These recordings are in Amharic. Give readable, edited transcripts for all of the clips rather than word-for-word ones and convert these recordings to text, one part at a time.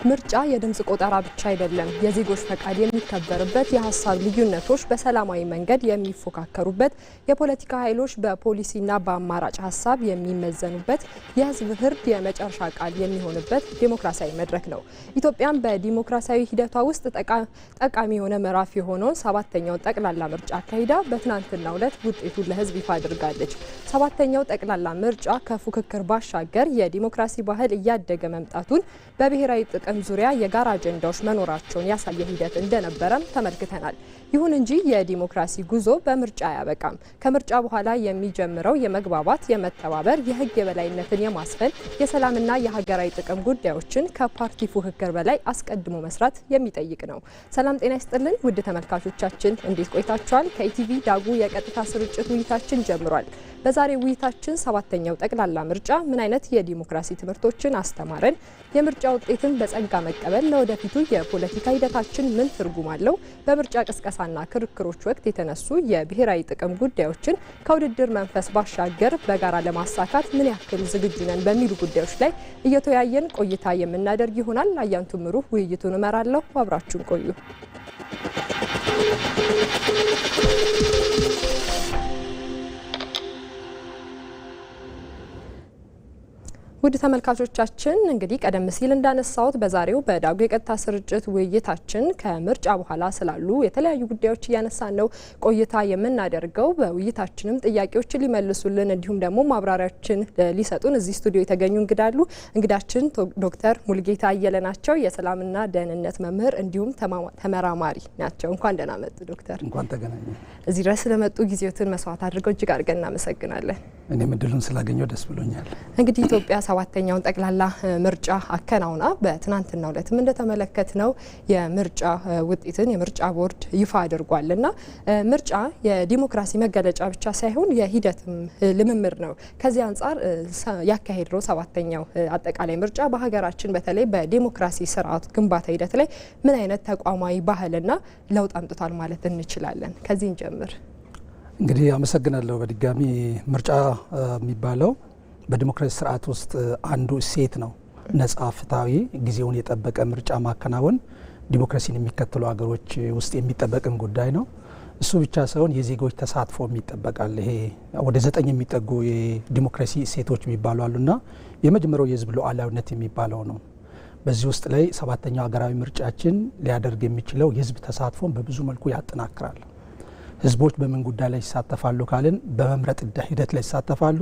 ምርጫ የድምጽ ቆጠራ ብቻ አይደለም። የዜጎች ፈቃድ የሚከበርበት፣ የሀሳብ ልዩነቶች በሰላማዊ መንገድ የሚፎካከሩበት፣ የፖለቲካ ኃይሎች በፖሊሲና በአማራጭ ሀሳብ የሚመዘኑበት፣ የህዝብ ፍርድ የመጨረሻ ቃል የሚሆንበት ዲሞክራሲያዊ መድረክ ነው። ኢትዮጵያም በዲሞክራሲያዊ ሂደቷ ውስጥ ጠቃሚ የሆነ ምዕራፍ የሆነውን ሰባተኛውን ጠቅላላ ምርጫ አካሂዳ በትናንትናው ዕለት ውጤቱን ለህዝብ ይፋ አድርጋለች። ሰባተኛው ጠቅላላ ምርጫ ከፉክክር ባሻገር የዲሞክራሲ ባህል እያደገ መምጣቱን በብሔራዊ ጥቅም ዙሪያ የጋራ አጀንዳዎች መኖራቸውን ያሳየ ሂደት እንደነበረም ተመልክተናል። ይሁን እንጂ የዲሞክራሲ ጉዞ በምርጫ አያበቃም። ከምርጫ በኋላ የሚጀምረው የመግባባት፣ የመተባበር፣ የህግ የበላይነትን የማስፈን፣ የሰላምና የሀገራዊ ጥቅም ጉዳዮችን ከፓርቲ ፉክክር በላይ አስቀድሞ መስራት የሚጠይቅ ነው። ሰላም ጤና ይስጥልን ውድ ተመልካቾቻችን፣ እንዴት ቆይታችኋል? ከኢቲቪ ዳጉ የቀጥታ ስርጭት ውይይታችን ጀምሯል። በዛሬው ውይይታችን ሰባተኛው ጠቅላላ ምርጫ ምን አይነት የዲሞክራሲ ትምህርቶችን አስተማረን? የምርጫ ውጤትን በጸጋ መቀበል ለወደፊቱ የፖለቲካ ሂደታችን ምን ትርጉም አለው? በምርጫ ቅስቀሳና ክርክሮች ወቅት የተነሱ የብሔራዊ ጥቅም ጉዳዮችን ከውድድር መንፈስ ባሻገር በጋራ ለማሳካት ምን ያክል ዝግጁ ነን? በሚሉ ጉዳዮች ላይ እየተወያየን ቆይታ የምናደርግ ይሆናል። አያንቱ ምሩ ውይይቱን እመራለሁ። አብራችሁን ቆዩ። ውድ ተመልካቾቻችን እንግዲህ ቀደም ሲል እንዳነሳሁት በዛሬው በዳጉ የቀጥታ ስርጭት ውይይታችን ከምርጫ በኋላ ስላሉ የተለያዩ ጉዳዮች እያነሳን ነው ቆይታ የምናደርገው። በውይይታችንም ጥያቄዎችን ሊመልሱልን እንዲሁም ደግሞ ማብራሪያዎችን ሊሰጡን እዚህ ስቱዲዮ የተገኙ እንግዳችን ዶክተር ሙልጌታ አየለ ናቸው። የሰላምና ደህንነት መምህር እንዲሁም ተመራማሪ ናቸው። እንኳን ደህና መጡ ዶክተር። እንኳን ተገናኘ። እዚህ ድረስ ስለመጡ ጊዜዎትን መስዋዕት አድርገው እጅግ አድርገን እናመሰግናለን። እኔም እድሉን ስላገኘው ደስ ብሎኛል። እንግዲህ ኢትዮጵያ ሰባተኛውን ጠቅላላ ምርጫ አከናውና በትናንትናው ዕለትም እንደተመለከትነው የምርጫ ውጤትን የምርጫ ቦርድ ይፋ አድርጓልና ምርጫ የዲሞክራሲ መገለጫ ብቻ ሳይሆን የሂደትም ልምምድ ነው። ከዚህ አንጻር ያካሄደው ሰባተኛው አጠቃላይ ምርጫ በሀገራችን በተለይ በዲሞክራሲ ስርዓት ግንባታ ሂደት ላይ ምን አይነት ተቋማዊ ባህልና ለውጥ አምጥቷል ማለት እንችላለን? ከዚህ እንጀምር። እንግዲህ አመሰግናለሁ። በድጋሚ ምርጫ የሚባለው በዲሞክራሲ ስርዓት ውስጥ አንዱ እሴት ነው። ነጻ፣ ፍትሃዊ፣ ጊዜውን የጠበቀ ምርጫ ማከናወን ዲሞክራሲን የሚከተሉ ሀገሮች ውስጥ የሚጠበቅም ጉዳይ ነው። እሱ ብቻ ሳይሆን የዜጎች ተሳትፎ ይጠበቃል። ይሄ ወደ 9 የሚጠጉ የዲሞክራሲ እሴቶች የሚባሉ አሉና የመጀመሪያው የህዝብ ሉዓላዊነት የሚባለው ነው። በዚህ ውስጥ ላይ ሰባተኛው ሀገራዊ ምርጫችን ሊያደርግ የሚችለው የህዝብ ተሳትፎን በብዙ መልኩ ያጠናክራል። ህዝቦች በምን ጉዳይ ላይ ይሳተፋሉ ካልን በመምረጥ ሂደት ላይ ይሳተፋሉ።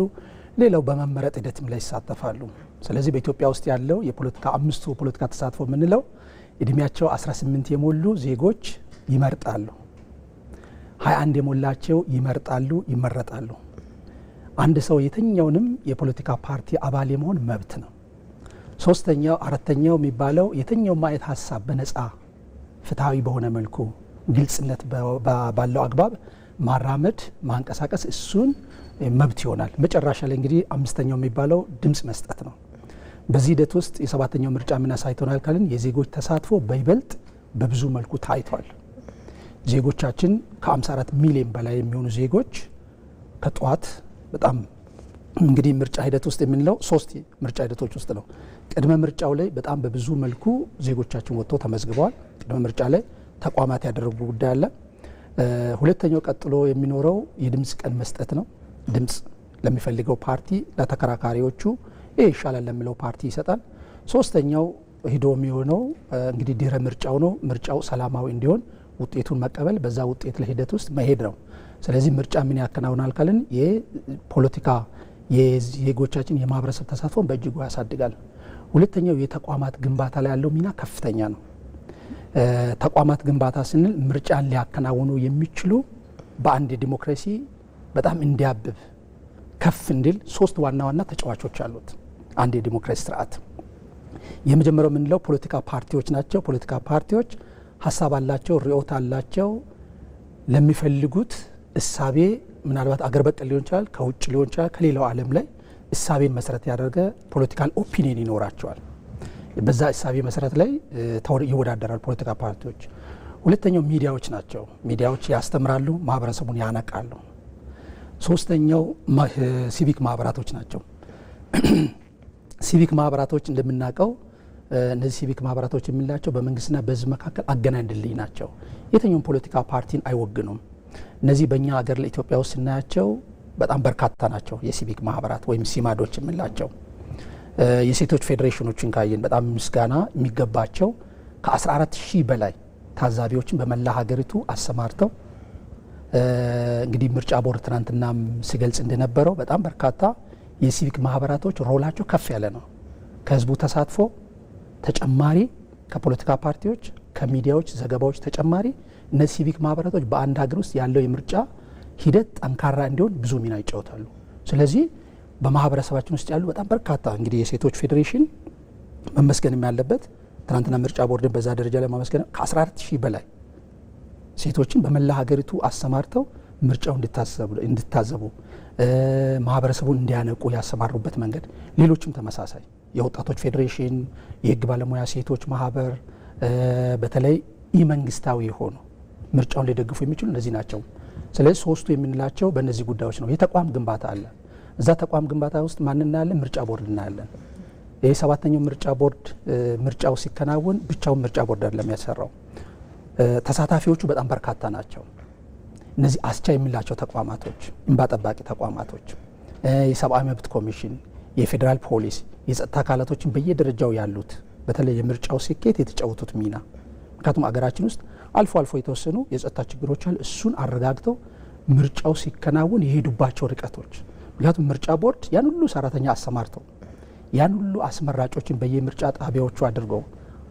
ሌላው በመመረጥ ሂደትም ላይ ይሳተፋሉ። ስለዚህ በኢትዮጵያ ውስጥ ያለው የፖለቲካ አምስቱ ፖለቲካ ተሳትፎ የምንለው እድሜያቸው 18 የሞሉ ዜጎች ይመርጣሉ፣ 21 የሞላቸው ይመርጣሉ፣ ይመረጣሉ። አንድ ሰው የትኛውንም የፖለቲካ ፓርቲ አባል የመሆን መብት ነው። ሶስተኛው አራተኛው የሚባለው የትኛውም አይነት ሀሳብ በነጻ ፍትሃዊ በሆነ መልኩ ግልጽነት ባለው አግባብ ማራመድ፣ ማንቀሳቀስ እሱን መብት ይሆናል። መጨረሻ ላይ እንግዲህ አምስተኛው የሚባለው ድምጽ መስጠት ነው። በዚህ ሂደት ውስጥ የሰባተኛው ምርጫ ምን አሳይቶናል ካልን የዜጎች ተሳትፎ በይበልጥ በብዙ መልኩ ታይቷል። ዜጎቻችን ከ54 ሚሊዮን በላይ የሚሆኑ ዜጎች ከጠዋት በጣም እንግዲህ ምርጫ ሂደት ውስጥ የምንለው 3 ምርጫ ሂደቶች ውስጥ ነው። ቅድመ ምርጫው ላይ በጣም በብዙ መልኩ ዜጎቻችን ወጥተው ተመዝግበዋል። ቅድመ ምርጫ ላይ ተቋማት ያደረጉ ጉዳይ አለ። ሁለተኛው ቀጥሎ የሚኖረው የድምጽ ቀን መስጠት ነው። ድምጽ ለሚፈልገው ፓርቲ ለተከራካሪዎቹ ይሄ ይሻላል ለሚለው ፓርቲ ይሰጣል። ሶስተኛው ሂዶ የሚሆነው እንግዲህ ድህረ ምርጫው ነው። ምርጫው ሰላማዊ እንዲሆን ውጤቱን መቀበል፣ በዛ ውጤት ለሂደት ውስጥ መሄድ ነው። ስለዚህ ምርጫ ምን ያከናውናል ካልን የፖለቲካ የዜጎቻችን የማህበረሰብ ተሳትፎን በእጅጉ ያሳድጋል። ሁለተኛው የተቋማት ግንባታ ላይ ያለው ሚና ከፍተኛ ነው። ተቋማት ግንባታ ስንል ምርጫን ሊያከናውኑ የሚችሉ በአንድ የዲሞክራሲ በጣም እንዲያብብ ከፍ እንዲል 3 ዋና ዋና ተጫዋቾች አሉት አንድ የዲሞክራሲ ስርዓት። የመጀመሪያው የምንለው ፖለቲካ ፓርቲዎች ናቸው። ፖለቲካ ፓርቲዎች ሀሳብ አላቸው፣ ርዕዮት አላቸው። ለሚፈልጉት እሳቤ ምናልባት አገር በቀል ሊሆን ይችላል፣ ከውጭ ሊሆን ይችላል፣ ከሌላው ዓለም ላይ እሳቤን መሰረት ያደረገ ፖለቲካል ኦፒኒየን ይኖራቸዋል። በዛ እሳቤ መሰረት ላይ ይወዳደራል ፖለቲካ ፓርቲዎች። ሁለተኛው ሚዲያዎች ናቸው። ሚዲያዎች ያስተምራሉ፣ ማህበረሰቡን ያነቃሉ። ሶስተኛው ሲቪክ ማህበራቶች ናቸው። ሲቪክ ማህበራቶች እንደምናውቀው እነዚህ ሲቪክ ማህበራቶች የምንላቸው በመንግስትና በህዝብ መካከል አገናኝ ድልድይ ናቸው። የትኛውም ፖለቲካ ፓርቲን አይወግኑም። እነዚህ በእኛ ሀገር ለኢትዮጵያ ውስጥ ስናያቸው በጣም በርካታ ናቸው። የሲቪክ ማህበራት ወይም ሲማዶች የምንላቸው የሴቶች ፌዴሬሽኖችን ካየን በጣም ምስጋና የሚገባቸው ከ14,000 በላይ ታዛቢዎችን በመላ ሀገሪቱ አሰማርተው እንግዲህ ምርጫ ቦርድ ትናንትናም ሲገልጽ እንደነበረው በጣም በርካታ የሲቪክ ማህበራቶች ሮላቸው ከፍ ያለ ነው። ከህዝቡ ተሳትፎ ተጨማሪ ከፖለቲካ ፓርቲዎች ከሚዲያዎች ዘገባዎች ተጨማሪ እነዚህ ሲቪክ ማህበራቶች በአንድ ሀገር ውስጥ ያለው የምርጫ ሂደት ጠንካራ እንዲሆን ብዙ ሚና ይጫወታሉ። ስለዚህ በማህበረሰባችን ውስጥ ያሉ በጣም በርካታ እንግዲህ የሴቶች ፌዴሬሽን መመስገንም ያለበት ትናንትና ምርጫ ቦርድን በዛ ደረጃ ላይ ማመስገን ከ14,000 በላይ ሴቶችን በመላ ሀገሪቱ አሰማርተው ምርጫው እንዲታዘቡ ማህበረሰቡን እንዲያነቁ ያሰማሩበት መንገድ፣ ሌሎችም ተመሳሳይ የወጣቶች ፌዴሬሽን፣ የህግ ባለሙያ ሴቶች ማህበር፣ በተለይ ኢመንግስታዊ የሆኑ ምርጫውን ሊደግፉ የሚችሉ እነዚህ ናቸው። ስለዚህ ሶስቱ የምንላቸው በእነዚህ ጉዳዮች ነው። የተቋም ግንባታ አለ። እዛ ተቋም ግንባታ ውስጥ ማን እናያለን? ምርጫ ቦርድ እናያለን። ይህ 7ኛው ምርጫ ቦርድ ምርጫው ሲከናወን ብቻውን ምርጫ ቦርድ አይደለም ያሰራው። ተሳታፊዎቹ በጣም በርካታ ናቸው። እነዚህ አስቻይ የምንላቸው ተቋማቶች፣ እንባ ጠባቂ ተቋማቶች፣ የሰብአዊ መብት ኮሚሽን፣ የፌዴራል ፖሊስ፣ የጸጥታ አካላቶችን በየደረጃው ያሉት በተለይ የምርጫው ስኬት የተጫወቱት ሚና፣ ምክንያቱም አገራችን ውስጥ አልፎ አልፎ የተወሰኑ የጸጥታ ችግሮች አሉ። እሱን አረጋግተው ምርጫው ሲከናወን የሄዱባቸው ርቀቶች፣ ምክንያቱም ምርጫ ቦርድ ያን ሁሉ ሰራተኛ አሰማርተው ያን ሁሉ አስመራጮችን በየምርጫ ጣቢያዎቹ አድርገው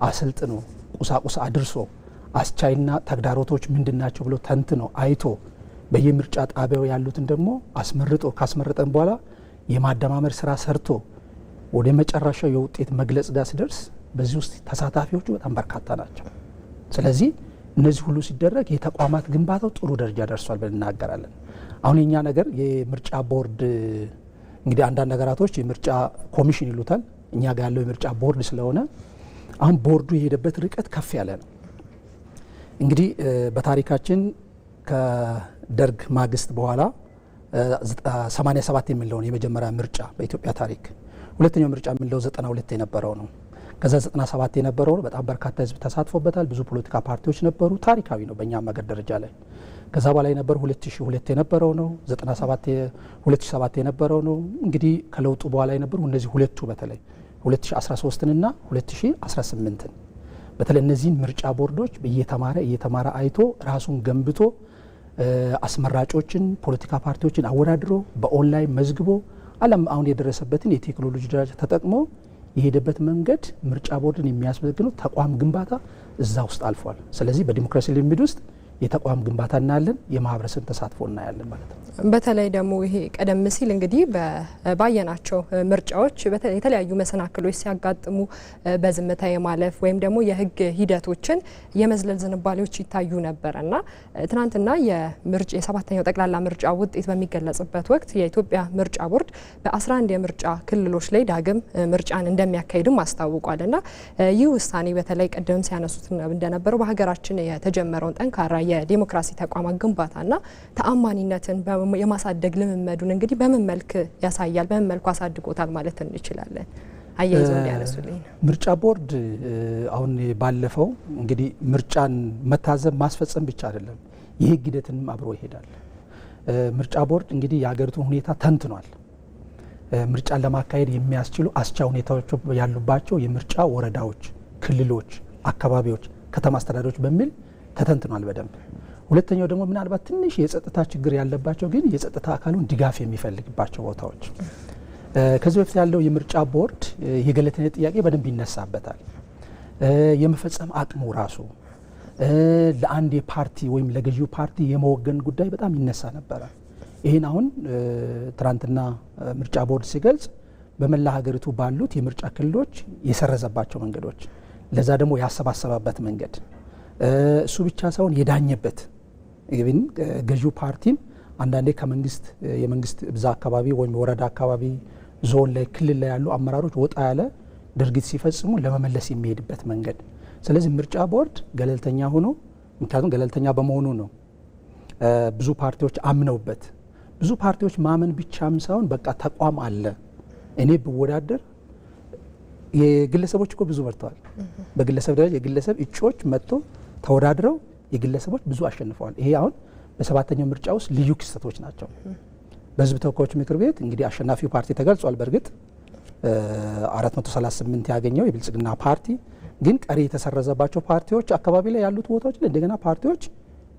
አሰልጥኖ ቁሳቁስ አድርሶ አስቻይና ተግዳሮቶች ምንድናቸው ብሎ ተንትኖ አይቶ በየምርጫ ጣቢያው ያሉትን ደግሞ አስመርጦ ካስመረጠን በኋላ የማደማመር ስራ ሰርቶ ወደ መጨረሻው የውጤት መግለጽ ጋር ሲደርስ በዚህ ውስጥ ተሳታፊዎቹ በጣም በርካታ ናቸው። ስለዚህ እነዚህ ሁሉ ሲደረግ የተቋማት ግንባታው ጥሩ ደረጃ ደርሷል ብለን እናገራለን። አሁን የኛ ነገር የምርጫ ቦርድ እንግዲህ አንዳንድ ነገራቶች የምርጫ ኮሚሽን ይሉታል፣ እኛ ጋር ያለው የምርጫ ቦርድ ስለሆነ አሁን ቦርዱ የሄደበት ርቀት ከፍ ያለ ነው። እንግዲህ በታሪካችን ከደርግ ማግስት በኋላ 87 የሚለውን የመጀመሪያ ምርጫ በኢትዮጵያ ታሪክ፣ ሁለተኛው ምርጫ የሚለው 92 የነበረው ነው። ከዛ 97 የነበረው በጣም በርካታ ህዝብ ተሳትፎበታል። ብዙ ፖለቲካ ፓርቲዎች ነበሩ። ታሪካዊ ነው በእኛ ሀገር ደረጃ ላይ። ከዛ በላይ የነበረው 2002 የነበረው ነው። 2007 የነበረው ነው። እንግዲህ ከለውጡ በኋላ የነበሩ እነዚህ ሁለቱ በተለይ 2013ንና 2018ን በተለይ እነዚህን ምርጫ ቦርዶች እየተማረ አይቶ ራሱን ገንብቶ አስመራጮችን ፖለቲካ ፓርቲዎችን አወዳድሮ በኦንላይን መዝግቦ ዓለም አሁን የደረሰበትን የቴክኖሎጂ ደረጃ ተጠቅሞ የሄደበት መንገድ ምርጫ ቦርድን የሚያስመዘግነው ተቋም ግንባታ እዛ ውስጥ አልፏል። ስለዚህ በዲሞክራሲ ልምድ ውስጥ የተቋም ግንባታ እናያለን፣ የማህበረሰብ ተሳትፎ እናያለን ማለት ነው። በተለይ ደግሞ ይሄ ቀደም ሲል እንግዲህ ባየናቸው ምርጫዎች የተለያዩ መሰናክሎች ሲያጋጥሙ በዝምታ የማለፍ ወይም ደግሞ የህግ ሂደቶችን የመዝለል ዝንባሌዎች ይታዩ ነበርና ትናንትና የ7ኛው ጠቅላላ ምርጫ ውጤት በሚገለጽበት ወቅት የኢትዮጵያ ምርጫ ቦርድ በ11 የምርጫ ክልሎች ላይ ዳግም ምርጫን እንደሚያካሂድም አስታውቋልና ይህ ውሳኔ በተለይ ቀደም ሲያነሱት እንደነበረው በሀገራችን የተጀመረውን ጠንካራ የዲሞክራሲ ተቋማት ግንባታና ተአማኒነትን የማሳደግ ልምምዱን እንግዲህ በምን መልክ ያሳያል? በምን መልኩ አሳድጎታል ማለት እንችላለን? አያይዘው እንዲያነሱልኝ። ምርጫ ቦርድ አሁን ባለፈው እንግዲህ ምርጫን መታዘብ ማስፈጸም ብቻ አይደለም፣ የህግ ሂደትንም አብሮ ይሄዳል። ምርጫ ቦርድ እንግዲህ የሀገሪቱን ሁኔታ ተንትኗል። ምርጫን ለማካሄድ የሚያስችሉ አስቻይ ሁኔታዎች ያሉባቸው የምርጫ ወረዳዎች፣ ክልሎች፣ አካባቢዎች፣ ከተማ አስተዳደሮች በሚል ተተንትኗል በደንብ። ሁለተኛው ደግሞ ምናልባት ትንሽ የጸጥታ ችግር ያለባቸው ግን የጸጥታ አካሉን ድጋፍ የሚፈልግባቸው ቦታዎች ከዚህ በፊት ያለው የምርጫ ቦርድ የገለልተኝነት ጥያቄ በደንብ ይነሳበታል። የመፈጸም አቅሙ ራሱ ለአንድ የፓርቲ ወይም ለገዢው ፓርቲ የመወገን ጉዳይ በጣም ይነሳ ነበረ። ይህን አሁን ትናንትና ምርጫ ቦርድ ሲገልጽ በመላ ሀገሪቱ ባሉት የምርጫ ክልሎች የሰረዘባቸው መንገዶች፣ ለዛ ደግሞ ያሰባሰባበት መንገድ እሱ ብቻ ሳይሆን የዳኘበት ግን ገዢው ፓርቲም አንዳንዴ የመንግስት ብዛ አካባቢ ወይም ወረዳ አካባቢ ዞን ላይ ክልል ላይ ያሉ አመራሮች ወጣ ያለ ድርጊት ሲፈጽሙ ለመመለስ የሚሄድበት መንገድ። ስለዚህ ምርጫ ቦርድ ገለልተኛ ሆኖ ምክንያቱም ገለልተኛ በመሆኑ ነው ብዙ ፓርቲዎች አምነውበት ብዙ ፓርቲዎች ማመን ብቻም ሳይሆን በቃ ተቋም አለ እኔ ብወዳደር የግለሰቦች እኮ ብዙ መርተዋል። በግለሰብ ደረጃ የግለሰብ እጩዎች መጥቶ ተወዳድረው የግለሰቦች ብዙ አሸንፈዋል። ይሄ አሁን በሰባተኛው ምርጫ ውስጥ ልዩ ክስተቶች ናቸው። በህዝብ ተወካዮች ምክር ቤት እንግዲህ አሸናፊው ፓርቲ ተገልጿል። በእርግጥ 438 ያገኘው የብልጽግና ፓርቲ ግን ቀሪ የተሰረዘባቸው ፓርቲዎች አካባቢ ላይ ያሉት ቦታዎች ላይ እንደገና ፓርቲዎች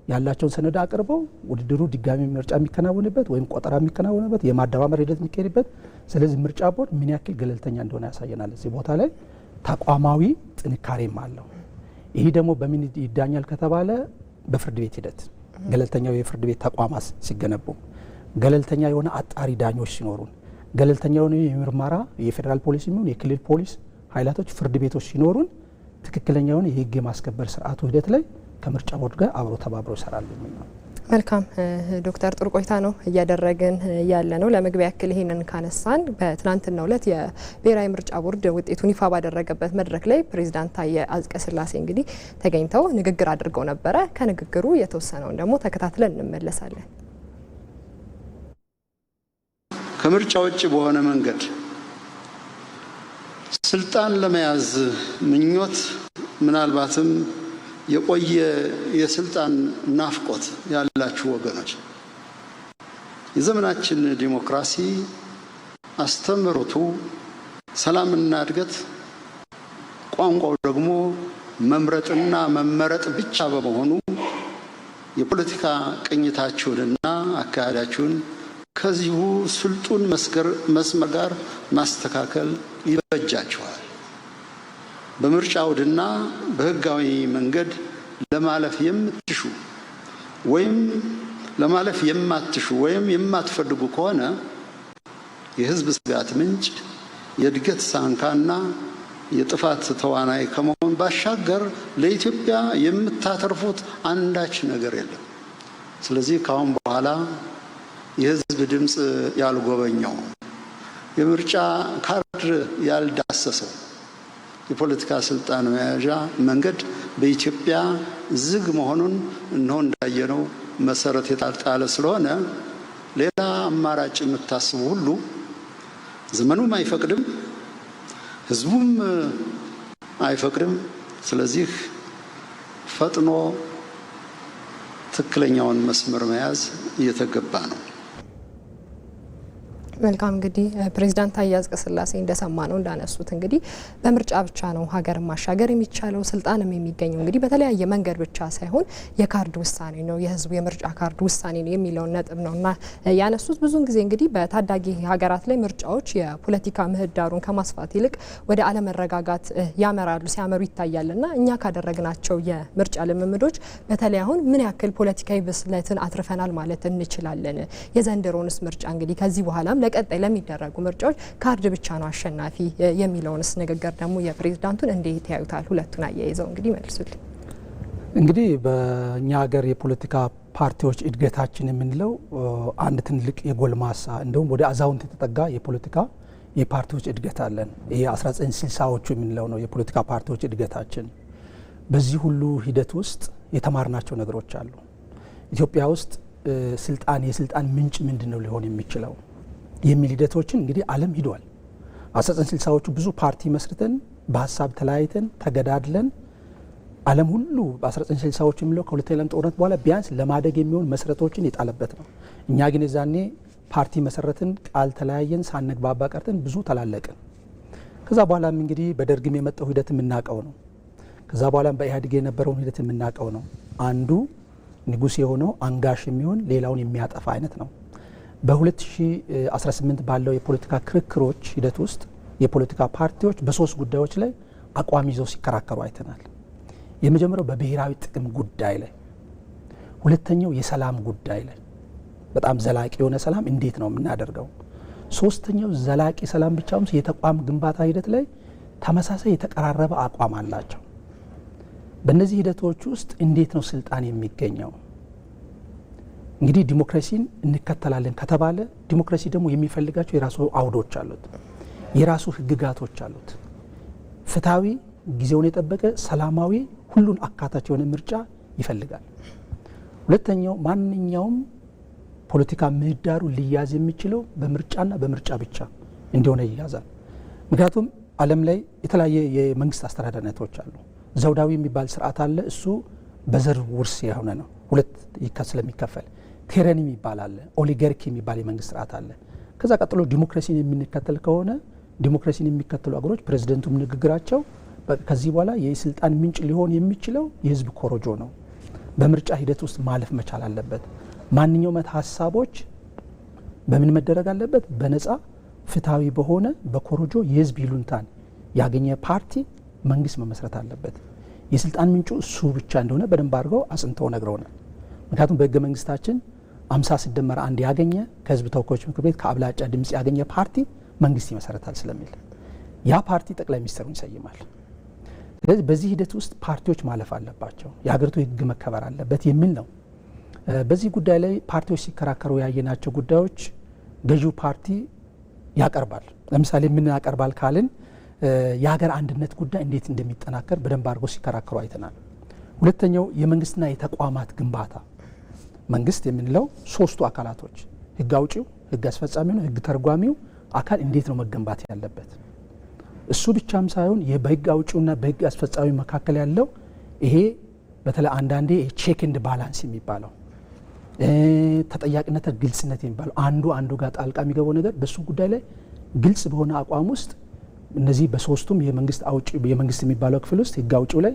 ያላቸውን ሰነድ አቅርበው ውድድሩ ድጋሚ ምርጫ የሚከናወንበት ወይም ቆጠራ የሚከናወንበት የማደማመር ሂደት የሚካሄድበት። ስለዚህ ምርጫ ቦርድ ምን ያክል ገለልተኛ እንደሆነ ያሳየናል። እዚህ ቦታ ላይ ተቋማዊ ጥንካሬም አለው። ይሄ ደግሞ በምን ይዳኛል ከተባለ በፍርድ ቤት ሂደት ገለልተኛው የፍርድ ቤት ተቋማት ሲገነቡ፣ ገለልተኛ የሆነ አጣሪ ዳኞች ሲኖሩን፣ ገለልተኛ የሆነ የምርመራ የፌዴራል ፖሊስ የሚሆን የክልል ፖሊስ ኃይላቶች ፍርድ ቤቶች ሲኖሩን ትክክለኛ የሆነ የህግ የማስከበር ስርዓቱ ሂደት ላይ ከምርጫ ቦርድ ጋር አብሮ ተባብሮ ይሰራሉ የሚል ነው። መልካም ዶክተር ጥሩ ቆይታ ነው እያደረግን ያለ ነው። ለመግቢያ ያክል ይሄንን ካነሳን በትናንትናው ዕለት የብሔራዊ ምርጫ ቦርድ ውጤቱን ይፋ ባደረገበት መድረክ ላይ ፕሬዚዳንት ታዬ አጽቀሥላሴ እንግዲህ ተገኝተው ንግግር አድርገው ነበረ። ከንግግሩ የተወሰነውን ደግሞ ተከታትለን እንመለሳለን። ከምርጫ ውጭ በሆነ መንገድ ስልጣን ለመያዝ ምኞት ምናልባትም የቆየ የስልጣን ናፍቆት ያላችሁ ወገኖች የዘመናችን ዲሞክራሲ አስተምህሮቱ ሰላምና እድገት፣ ቋንቋው ደግሞ መምረጥና መመረጥ ብቻ በመሆኑ የፖለቲካ ቅኝታችሁንና አካሄዳችሁን ከዚሁ ስልጡን መስመር ጋር ማስተካከል ይበጃችኋል። በምርጫ አውድና በህጋዊ መንገድ ለማለፍ የምትሹ ወይም ለማለፍ የማትሹ ወይም የማትፈልጉ ከሆነ የህዝብ ስጋት ምንጭ፣ የእድገት ሳንካና የጥፋት ተዋናይ ከመሆን ባሻገር ለኢትዮጵያ የምታተርፉት አንዳች ነገር የለም። ስለዚህ ከአሁን በኋላ የህዝብ ድምፅ ያልጎበኘው የምርጫ ካርድ ያልዳሰሰው የፖለቲካ ስልጣን መያዣ መንገድ በኢትዮጵያ ዝግ መሆኑን እነሆ እንዳየነው መሰረት የጣለ ስለሆነ ሌላ አማራጭ የምታስቡ ሁሉ ዘመኑም አይፈቅድም፣ ህዝቡም አይፈቅድም። ስለዚህ ፈጥኖ ትክክለኛውን መስመር መያዝ እየተገባ ነው። መልካም እንግዲህ ፕሬዚዳንት ታዬ አጽቀሥላሴ እንደሰማ ነው እንዳነሱት እንግዲህ በምርጫ ብቻ ነው ሀገርን ማሻገር የሚቻለው። ስልጣንም የሚገኘው እንግዲህ በተለያየ መንገድ ብቻ ሳይሆን የካርድ ውሳኔ ነው፣ የህዝቡ የምርጫ ካርድ ውሳኔ ነው የሚለውን ነጥብ ነውና ያነሱት። ብዙውን ጊዜ እንግዲህ በታዳጊ ሀገራት ላይ ምርጫዎች የፖለቲካ ምህዳሩን ከማስፋት ይልቅ ወደ አለመረጋጋት ሲያመሩ ይታያልና እኛ ካደረግናቸው የምርጫ ልምምዶች በተለይ አሁን ምን ያክል ፖለቲካዊ ብስለትን አትርፈናል ማለት እንችላለን? የዘንድሮንስ ምርጫ እንግዲህ ከዚህ በኋላም ለቀጣይ ለሚደረጉ ምርጫዎች ካርድ ብቻ ነው አሸናፊ የሚለውንስ ንግግር ደግሞ የፕሬዝዳንቱን እንዴት ያዩታል? ሁለቱን አያይዘው እንግዲህ መልሱልኝ። እንግዲህ በእኛ ሀገር የፖለቲካ ፓርቲዎች እድገታችን የምንለው አንድ ትልቅ የጎልማሳ እንደውም ወደ አዛውንት የተጠጋ የፖለቲካ የፓርቲዎች እድገት አለን። ይሄ 1960ዎቹ የምንለው ነው የፖለቲካ ፓርቲዎች እድገታችን። በዚህ ሁሉ ሂደት ውስጥ የተማርናቸው ነገሮች አሉ። ኢትዮጵያ ውስጥ የስልጣን ምንጭ ምንድን ነው ሊሆን የሚችለው የሚል ሂደቶችን እንግዲህ ዓለም ሂዷል። 1960ዎቹ ብዙ ፓርቲ መስርተን በሀሳብ ተለያይተን ተገዳድለን ዓለም ሁሉ በ1960ዎቹ የሚለው ከሁለተኛው ዓለም ጦርነት በኋላ ቢያንስ ለማደግ የሚሆን መሰረቶችን የጣለበት ነው። እኛ ግን የዛኔ ፓርቲ መሰረትን፣ ቃል ተለያየን፣ ሳንግባባ ቀርተን ብዙ ተላለቅን። ከዛ በኋላም እንግዲህ በደርግም የመጣው ሂደት የምናውቀው ነው። ከዛ በኋላም በኢህአዴግ የነበረውን ሂደት የምናውቀው ነው። አንዱ ንጉስ የሆነው አንጋሽ የሚሆን ሌላውን የሚያጠፋ አይነት ነው። በ2018 ባለው የፖለቲካ ክርክሮች ሂደት ውስጥ የፖለቲካ ፓርቲዎች በሶስት ጉዳዮች ላይ አቋም ይዘው ሲከራከሩ አይተናል። የመጀመሪያው በብሔራዊ ጥቅም ጉዳይ ላይ፣ ሁለተኛው የሰላም ጉዳይ ላይ በጣም ዘላቂ የሆነ ሰላም እንዴት ነው የምናደርገው፣ ሶስተኛው ዘላቂ ሰላም ብቻም የተቋም ግንባታ ሂደት ላይ ተመሳሳይ የተቀራረበ አቋም አላቸው። በእነዚህ ሂደቶች ውስጥ እንዴት ነው ስልጣን የሚገኘው? እንግዲህ ዲሞክራሲን እንከተላለን ከተባለ ዲሞክራሲ ደግሞ የሚፈልጋቸው የራሱ አውዶች አሉት፣ የራሱ ህግጋቶች አሉት። ፍትሃዊ፣ ጊዜውን የጠበቀ ሰላማዊ፣ ሁሉን አካታች የሆነ ምርጫ ይፈልጋል። ሁለተኛው ማንኛውም ፖለቲካ ምህዳሩ ሊያዝ የሚችለው በምርጫና በምርጫ ብቻ እንደሆነ ይያዛል። ምክንያቱም ዓለም ላይ የተለያየ የመንግስት አስተዳደርነቶች አሉ። ዘውዳዊ የሚባል ስርዓት አለ። እሱ በዘር ውርስ የሆነ ነው፣ ሁለት ስለሚከፈል። ቴረኒ የሚባል አለ። ኦሊጋርኪ የሚባል የመንግስት ስርዓት አለ። ከዛ ቀጥሎ ዲሞክራሲን የምንከተል ከሆነ ዲሞክራሲን የሚከተሉ አገሮች ፕሬዚደንቱም ንግግራቸው ከዚህ በኋላ የስልጣን ምንጭ ሊሆን የሚችለው የህዝብ ኮሮጆ ነው፣ በምርጫ ሂደት ውስጥ ማለፍ መቻል አለበት። ማንኛውም ሀሳቦች በምን መደረግ አለበት? በነፃ ፍትሃዊ በሆነ በኮሮጆ የህዝብ ይሉንታን ያገኘ ፓርቲ መንግስት መመስረት አለበት። የስልጣን ምንጩ እሱ ብቻ እንደሆነ በደንብ አድርገው አጽንተው ነግረውናል። ምክንያቱም በህገ መንግስታችን 50 ያገኘ ከህዝብ ተወካዮች ምክር ቤት ከአብላጫ ድምጽ ያገኘ ፓርቲ መንግስት ይመሰረታል ስለሚል ያ ፓርቲ ጠቅላይ ሚኒስትሩን ይሰይማል። ስለዚህ በዚህ ሂደት ውስጥ ፓርቲዎች ማለፍ አለባቸው፣ የሀገሪቱ ህግ መከበር አለበት የሚል ነው። በዚህ ጉዳይ ላይ ፓርቲዎች ሲከራከሩ ያየናቸው ጉዳዮች ገዢው ፓርቲ ያቀርባል። ለምሳሌ ምን ያቀርባል ካልን የሀገር አንድነት ጉዳይ እንዴት እንደሚጠናከር በደንብ አድርገው ሲከራከሩ አይተናል። ሁለተኛው የመንግስትና የተቋማት ግንባታ። መንግስት የምንለው ሶስቱ አካላቶች ህግ አውጪው፣ ህግ አስፈጻሚው፣ ህግ ተርጓሚው አካል እንዴት ነው መገንባት ያለበት? እሱ ብቻም ሳይሆን በህግ አውጪውና በህግ አስፈጻሚው መካከል ያለው ይሄ በተለይ አንዳንዴ ቼክ ኤንድ ባላንስ የሚባለው ተጠያቂነት፣ ግልጽነት የሚባለው አንዱ ጋር ጣልቃ የሚገባው ነገር በሱ ጉዳይ ላይ ግልጽ በሆነ አቋም ውስጥ እነዚህ በሶስቱም የመንግስት የሚባለው ክፍል ውስጥ ህግ አውጪው ላይ፣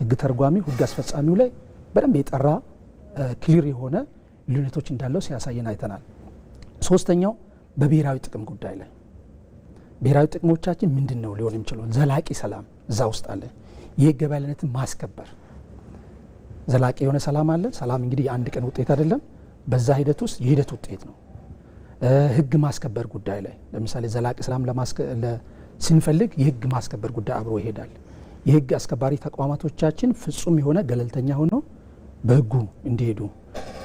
ህግ ተርጓሚው፣ ህግ አስፈጻሚው ላይ በደንብ የጠራ ክሊር የሆነ ልዩነቶች እንዳለው ሲያሳየን አይተናል። ሶስተኛው በብሔራዊ ጥቅም ጉዳይ ላይ ብሔራዊ ጥቅሞቻችን ምንድን ነው ሊሆን የሚችለው? ዘላቂ ሰላም እዛ ውስጥ አለ። የህግ የበላይነትን ማስከበር፣ ዘላቂ የሆነ ሰላም አለ። ሰላም እንግዲህ የአንድ ቀን ውጤት አይደለም፣ በዛ ሂደት ውስጥ የሂደት ውጤት ነው። ህግ ማስከበር ጉዳይ ላይ ለምሳሌ ዘላቂ ሰላም ስንፈልግ የህግ ማስከበር ጉዳይ አብሮ ይሄዳል። የህግ አስከባሪ ተቋማቶቻችን ፍጹም የሆነ ገለልተኛ ሆነው በህጉ እንዲሄዱ።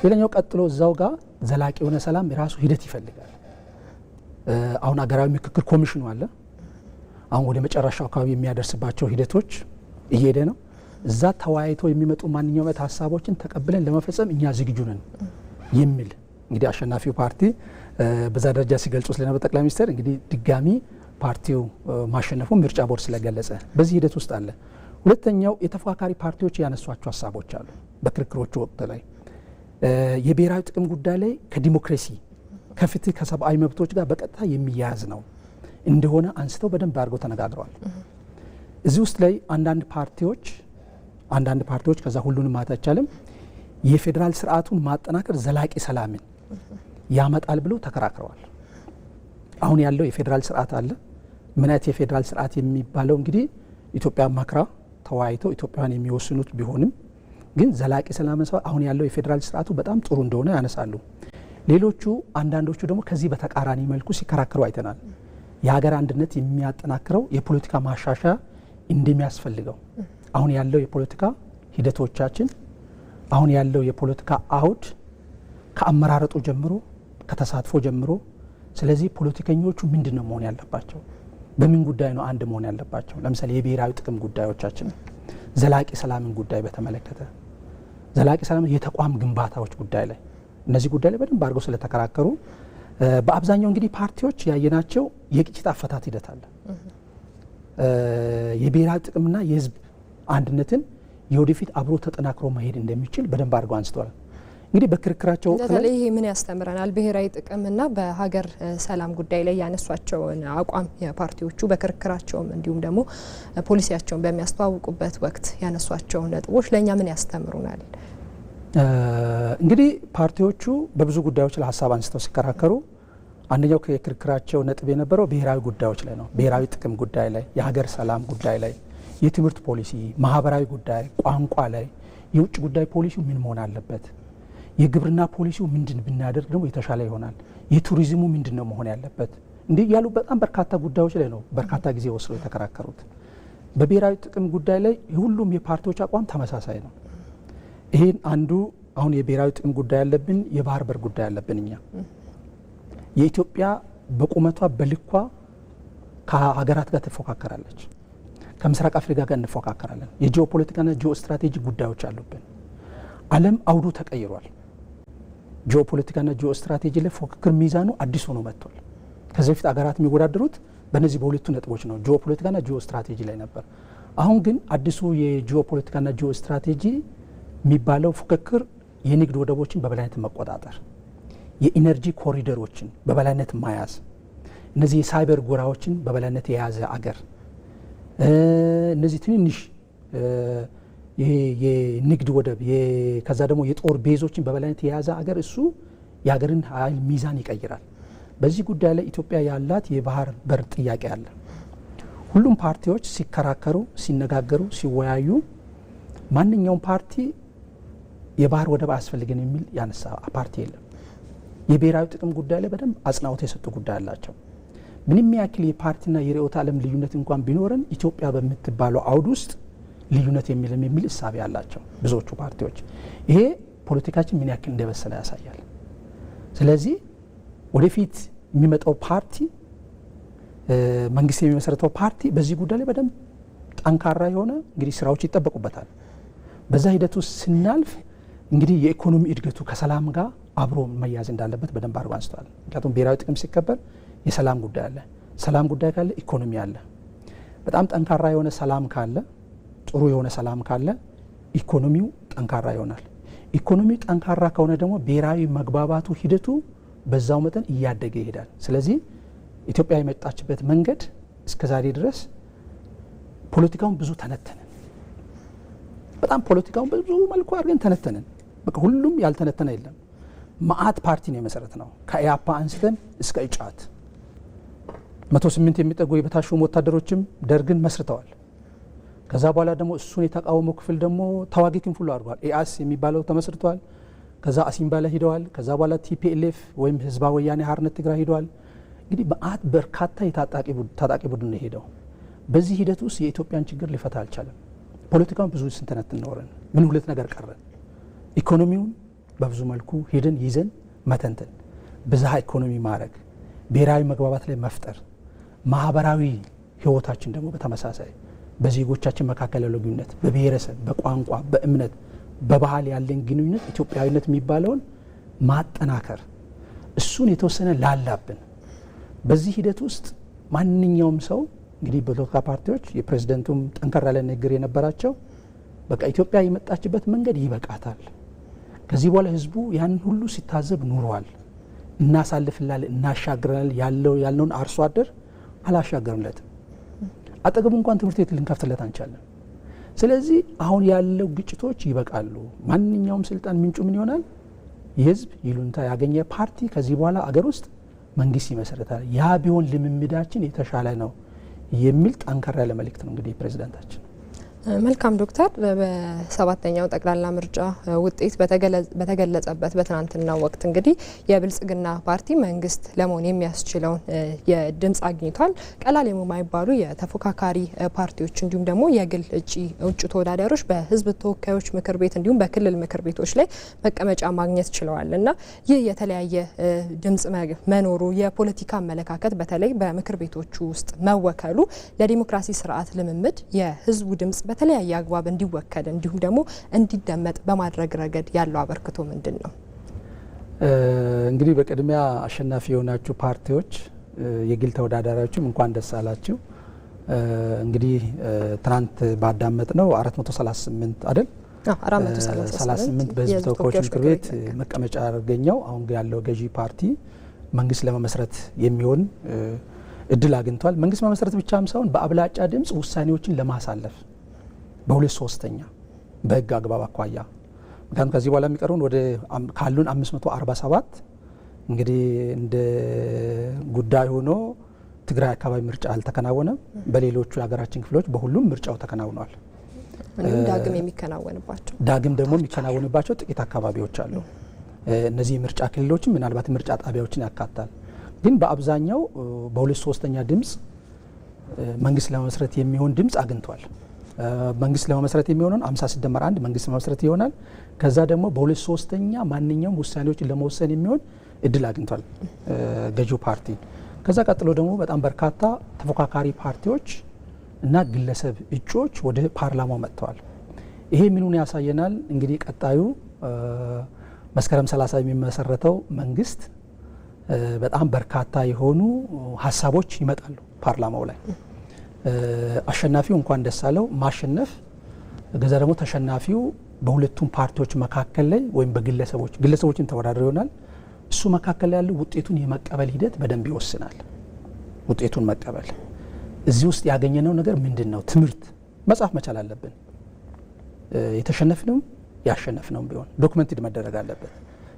ሌላኛው ቀጥሎ እዛው ጋር ዘላቂ የሆነ ሰላም የራሱ ሂደት ይፈልጋል። አሁን አገራዊ ምክክር ኮሚሽኑ አለ። አሁን ወደ መጨረሻው አካባቢ የሚያደርስባቸው ሂደቶች እየሄደ ነው። እዛ ተወያይተው የሚመጡ ማንኛውም ሀሳቦችን ተቀብለን ለመፈጸም እኛ ዝግጁ ነን የሚል እንግዲህ አሸናፊው ፓርቲ በዛ ደረጃ ሲገልጹ ስለነበር ጠቅላይ ሚኒስትር እንግዲህ ድጋሚ ፓርቲው ማሸነፉ ምርጫ ቦርድ ስለገለጸ በዚህ ሂደት ውስጥ አለ። ሁለተኛው የተፎካካሪ ፓርቲዎች ያነሷቸው ሀሳቦች አሉ። በክርክሮቹ ወቅት ላይ የብሔራዊ ጥቅም ጉዳይ ላይ ከዲሞክራሲ ከፍትህ ከሰብአዊ መብቶች ጋር በቀጥታ የሚያያዝ ነው እንደሆነ አንስተው በደንብ አድርገው ተነጋግረዋል። እዚህ ውስጥ ላይ አንዳንድ ፓርቲዎች ከዛ ሁሉንም ማለት አይቻልም የፌዴራል ስርዓቱን ማጠናከር ዘላቂ ሰላምን ያመጣል ብለው ተከራክረዋል። አሁን ያለው የፌዴራል ስርዓት አለ። ምን አይነት የፌዴራል ስርዓት የሚባለው እንግዲህ ኢትዮጵያ ማክራ ተወያይተው ኢትዮጵያውያን የሚወስኑት ቢሆንም ግን ዘላቂ ሰላም አሁን ያለው የፌዴራል ስርዓቱ በጣም ጥሩ እንደሆነ ያነሳሉ። አንዳንዶቹ ደግሞ ከዚህ በተቃራኒ መልኩ ሲከራከሩ አይተናል። የሀገር አንድነት የሚያጠናክረው የፖለቲካ ማሻሻያ እንደሚያስፈልገው አሁን ያለው የፖለቲካ ሂደቶቻችን አሁን ያለው የፖለቲካ አውድ ከአመራረጡ ጀምሮ ከተሳትፎ ጀምሮ ስለዚህ ፖለቲከኞቹ ምንድን ነው መሆን ያለባቸው? በምን ጉዳይ ነው አንድ መሆን ያለባቸው? ለምሳሌ የብሔራዊ ጥቅም ጉዳዮቻችን፣ ዘላቂ ሰላምን ጉዳይ በተመለከተ ዘላቂ ሰላም የተቋም ግንባታዎች ጉዳይ ላይ እነዚህ ጉዳይ ላይ በደንብ አድርገው ስለተከራከሩ በአብዛኛው እንግዲህ ፓርቲዎች ያየናቸው የግጭት አፈታት ሂደት አለ። የብሔራዊ ጥቅምና የህዝብ አንድነትን የወደፊት አብሮ ተጠናክሮ መሄድ እንደሚችል በደንብ አድርገው አንስተዋል። እንግዲህ በክርክራቸው በተለይ ይሄ ምን ያስተምረናል? ብሔራዊ ጥቅምና በሀገር ሰላም ጉዳይ ላይ ያነሷቸውን አቋም የፓርቲዎቹ በክርክራቸውም እንዲሁም ደግሞ ፖሊሲያቸውን በሚያስተዋውቁበት ወቅት ያነሷቸውን ነጥቦች ለእኛ ምን ያስተምሩናል? እንግዲህ ፓርቲዎቹ በብዙ ጉዳዮች ላይ ሀሳብ አንስተው ሲከራከሩ አንደኛው የክርክራቸው ነጥብ የነበረው ብሔራዊ ጉዳዮች ላይ ነው። ብሔራዊ ጥቅም ጉዳይ ላይ፣ የሀገር ሰላም ጉዳይ ላይ፣ የትምህርት ፖሊሲ፣ ማህበራዊ ጉዳይ፣ ቋንቋ ላይ፣ የውጭ ጉዳይ ፖሊሲው ምን መሆን አለበት፣ የግብርና ፖሊሲው ምንድን ብናደርግ ደግሞ የተሻለ ይሆናል፣ የቱሪዝሙ ምንድን ነው መሆን ያለበት፣ እንዲህ ያሉ በጣም በርካታ ጉዳዮች ላይ ነው በርካታ ጊዜ ወስደው የተከራከሩት። በብሔራዊ ጥቅም ጉዳይ ላይ የሁሉም የፓርቲዎች አቋም ተመሳሳይ ነው። ይሄን አንዱ አሁን የብሔራዊ ጥቅም ጉዳይ ያለብን የባህር በር ጉዳይ ያለብን እኛ የኢትዮጵያ በቁመቷ በልኳ ከሀገራት ጋር ትፎካከራለች። ከምስራቅ አፍሪካ ጋር እንፎካከራለን። የጂኦፖለቲካና ጂኦ ስትራቴጂ ጉዳዮች አሉብን። ዓለም አውዱ ተቀይሯል። ጂኦፖለቲካና ጂኦ ስትራቴጂ ላይ ፉክክር ሚዛኑ አዲስ ሆኖ መጥቷል። ከዚህ በፊት አገራት የሚወዳደሩት በእነዚህ በሁለቱ ነጥቦች ነው፣ ጂኦፖለቲካና ጂኦ ስትራቴጂ ላይ ነበር። አሁን ግን አዲሱ የጂኦፖለቲካና ጂኦ ስትራቴጂ የሚባለው ፉክክር የንግድ ወደቦችን በበላይነት መቆጣጠር፣ የኢነርጂ ኮሪደሮችን በበላይነት ማያዝ፣ እነዚህ የሳይበር ጎራዎችን በበላይነት የያዘ አገር፣ እነዚህ ትንንሽ የንግድ ወደብ ከዛ ደግሞ የጦር ቤዞችን በበላይነት የያዘ አገር እሱ የሀገርን ኃይል ሚዛን ይቀይራል። በዚህ ጉዳይ ላይ ኢትዮጵያ ያላት የባህር በር ጥያቄ አለ። ሁሉም ፓርቲዎች ሲከራከሩ፣ ሲነጋገሩ፣ ሲወያዩ ማንኛውም ፓርቲ የባህር ወደብ አያስፈልገን የሚል ያነሳ ፓርቲ የለም። የብሔራዊ ጥቅም ጉዳይ ላይ በደንብ አጽንኦት የሰጡ ጉዳይ አላቸው። ምንም ያክል የፓርቲና የርዕዮተ ዓለም ልዩነት እንኳን ቢኖረን ኢትዮጵያ በምትባለው አውድ ውስጥ ልዩነት የሚል እሳቤ አላቸው ብዙዎቹ ፓርቲዎች። ይሄ ፖለቲካችን ምን ያክል እንደበሰለ ያሳያል። ስለዚህ ወደፊት የሚመጣው ፓርቲ መንግስት የሚመሰረተው ፓርቲ በዚህ ጉዳይ ላይ በደንብ ጠንካራ የሆነ እንግዲህ ስራዎች ይጠበቁበታል። በዛ ሂደት ውስጥ ስናልፍ እንግዲህ የኢኮኖሚ እድገቱ ከሰላም ጋር አብሮ መያዝ እንዳለበት በደንብ አድርጎ አንስተዋል። ምክንያቱም ብሔራዊ ጥቅም ሲከበር የሰላም ጉዳይ አለ። ሰላም ጉዳይ ካለ ኢኮኖሚ አለ። በጣም ጠንካራ የሆነ ሰላም ካለ፣ ጥሩ የሆነ ሰላም ካለ ኢኮኖሚው ጠንካራ ይሆናል። ኢኮኖሚው ጠንካራ ከሆነ ደግሞ ብሔራዊ መግባባቱ ሂደቱ በዛው መጠን እያደገ ይሄዳል። ስለዚህ ኢትዮጵያ የመጣችበት መንገድ እስከዛሬ ድረስ ፖለቲካውን ብዙ ተነተንን። በጣም ፖለቲካውን ብዙ መልኩ አድርገን ተነተንን። በቃ ሁሉም ያልተነተነ የለም። ማአት ፓርቲ ነው የመሰረት ነው። ከኢያፓ አንስተን እስከ ኢጫት 108 የሚጠጉ የበታሹም ወታደሮችም ደርግን መስርተዋል። ከዛ በኋላ ደግሞ እሱን የተቃወመው ክፍል ደግሞ ተዋጊ ክንፍ ሁሉ አድርጓል። ኢአስ የሚባለው ተመስርቷል። ከዛ አሲምባ ላይ ሂደዋል። ከዛ በኋላ ቲፒኤልኤፍ ወይም ህዝባዊ ወያኔ ሓርነት ትግራይ ሂደዋል። እንግዲህ በአት በርካታ ታጣቂ ቡድን ነው ሄደው። በዚህ ሂደት ውስጥ የኢትዮጵያን ችግር ሊፈታ አልቻለም። ፖለቲካውን ብዙ ስንተነትን ኖረን ምን ሁለት ነገር ቀረን። ኢኮኖሚውን በብዙ መልኩ ሄደን ይዘን መተንተን፣ ብዝሃ ኢኮኖሚ ማድረግ፣ ብሔራዊ መግባባት ላይ መፍጠር፣ ማህበራዊ ህይወታችን ደግሞ በተመሳሳይ በዜጎቻችን መካከል ያለው ግንኙነት፣ በብሔረሰብ፣ በቋንቋ፣ በእምነት፣ በባህል ያለን ግንኙነት ኢትዮጵያዊነት የሚባለውን ማጠናከር፣ እሱን የተወሰነ ላላብን። በዚህ ሂደት ውስጥ ማንኛውም ሰው እንግዲህ በፖለቲካ ፓርቲዎች የፕሬዝደንቱም ጠንከር ያለ ንግግር የነበራቸው በቃ ኢትዮጵያ የመጣችበት መንገድ ይበቃታል፣ ከዚህ በኋላ ህዝቡ ያንን ሁሉ ሲታዘብ ኑሯል፣ እናሳልፍላል፣ እናሻግራል ያልነውን አርሶ አደር አላሻገርንለትም። አጠገቡ እንኳን ትምህርት ቤት ልንከፍትለት አንቻለን። ስለዚህ አሁን ያለው ግጭቶች ይበቃሉ። ማንኛውም ስልጣን ምንጩ ምን ይሆናል? የህዝብ ይሉንታ ያገኘ ፓርቲ ከዚህ በኋላ አገር ውስጥ መንግስት ይመሰረታል። ያ ቢሆን ልምምዳችን የተሻለ ነው የሚል ጠንከር ያለ መልእክት ነው እንግዲህ ፕሬዝዳንታችን። መልካም ዶክተር፣ በሰባተኛው ጠቅላላ ምርጫ ውጤት በተገለጸበት በትናንትናው ወቅት እንግዲህ የብልጽግና ፓርቲ መንግስት ለመሆን የሚያስችለውን የድምጽ አግኝቷል። ቀላል የማይባሉ የተፎካካሪ ፓርቲዎች እንዲሁም ደግሞ የግል እጩ ተወዳዳሪዎች በህዝብ ተወካዮች ምክር ቤት እንዲሁም በክልል ምክር ቤቶች ላይ መቀመጫ ማግኘት ችለዋል እና ይህ የተለያየ ድምጽ መኖሩ የፖለቲካ አመለካከት በተለይ በምክር ቤቶቹ ውስጥ መወከሉ ለዲሞክራሲ ስርዓት ልምምድ የህዝቡ ድምጽ በተለያየ አግባብ እንዲወከል እንዲሁም ደግሞ እንዲደመጥ በማድረግ ረገድ ያለው አበርክቶ ምንድን ነው? እንግዲህ በቅድሚያ አሸናፊ የሆናችሁ ፓርቲዎች የግል ተወዳዳሪዎችም እንኳን ደስ አላችሁ። እንግዲህ ትናንት ባዳመጥ ነው 438 አይደል? 438 በህዝብ ተወካዮች ምክር ቤት መቀመጫ ያገኘው አሁን ያለው ገዢ ፓርቲ መንግስት ለመመስረት የሚሆን እድል አግኝቷል። መንግስት መመስረት ብቻም ሳይሆን በአብላጫ ድምጽ ውሳኔዎችን ለማሳለፍ በ2/3 በህግ አግባብ አኳያ ምክንያቱም ከዚህ በኋላ የሚቀሩን ወደ ካሉን 547 እንግዲህ እንደ ጉዳይ ሆኖ ትግራይ አካባቢ ምርጫ አልተከናወነም። በሌሎቹ የሀገራችን ክፍሎች በሁሉም ምርጫው ተከናውኗል። ዳግም ደግሞ የሚከናወንባቸው ጥቂት አካባቢዎች አሉ። እነዚህ ምርጫ ክልሎችም ምናልባት ምርጫ ጣቢያዎችን ያካታል። ግን በአብዛኛው በ2/3 ድምጽ መንግስት ለመመስረት የሚሆን ድምጽ አግኝቷል። መንግስት ለመመስረት የሚሆነውን 50+1 መንግስት ለመመስረት ይሆናል። ከዛ ደግሞ በ2/3 ማንኛውም ውሳኔዎችን ለመወሰን የሚሆን እድል አግኝቷል ገዢው ፓርቲ። ከዛ ቀጥሎ ደግሞ በጣም በርካታ ተፎካካሪ ፓርቲዎች እና ግለሰብ እጩዎች ወደ ፓርላማው መጥተዋል። ይሄ ምኑን ያሳየናል? እንግዲህ ቀጣዩ መስከረም 30 የሚመሰረተው መንግስት በጣም በርካታ የሆኑ ሀሳቦች ይመጣሉ ፓርላማው ላይ። አሸናፊው እንኳን ደስ አለው ማሸነፍ ገዛ ደግሞ ተሸናፊው በሁለቱም ፓርቲዎች መካከል ላይ ወይም በግለሰቦችን ተወዳድረው ይሆናል። እሱ መካከል ላይ ያለው ውጤቱን የመቀበል ሂደት በደንብ ይወስናል። ውጤቱን መቀበል እዚህ ውስጥ ያገኘነው ነገር ምንድነው? ትምህርት መጻፍ መቻል አለብን። የተሸነፍነው ያሸነፍነው ቢሆን ዶክመንትድ መደረግ አለበት።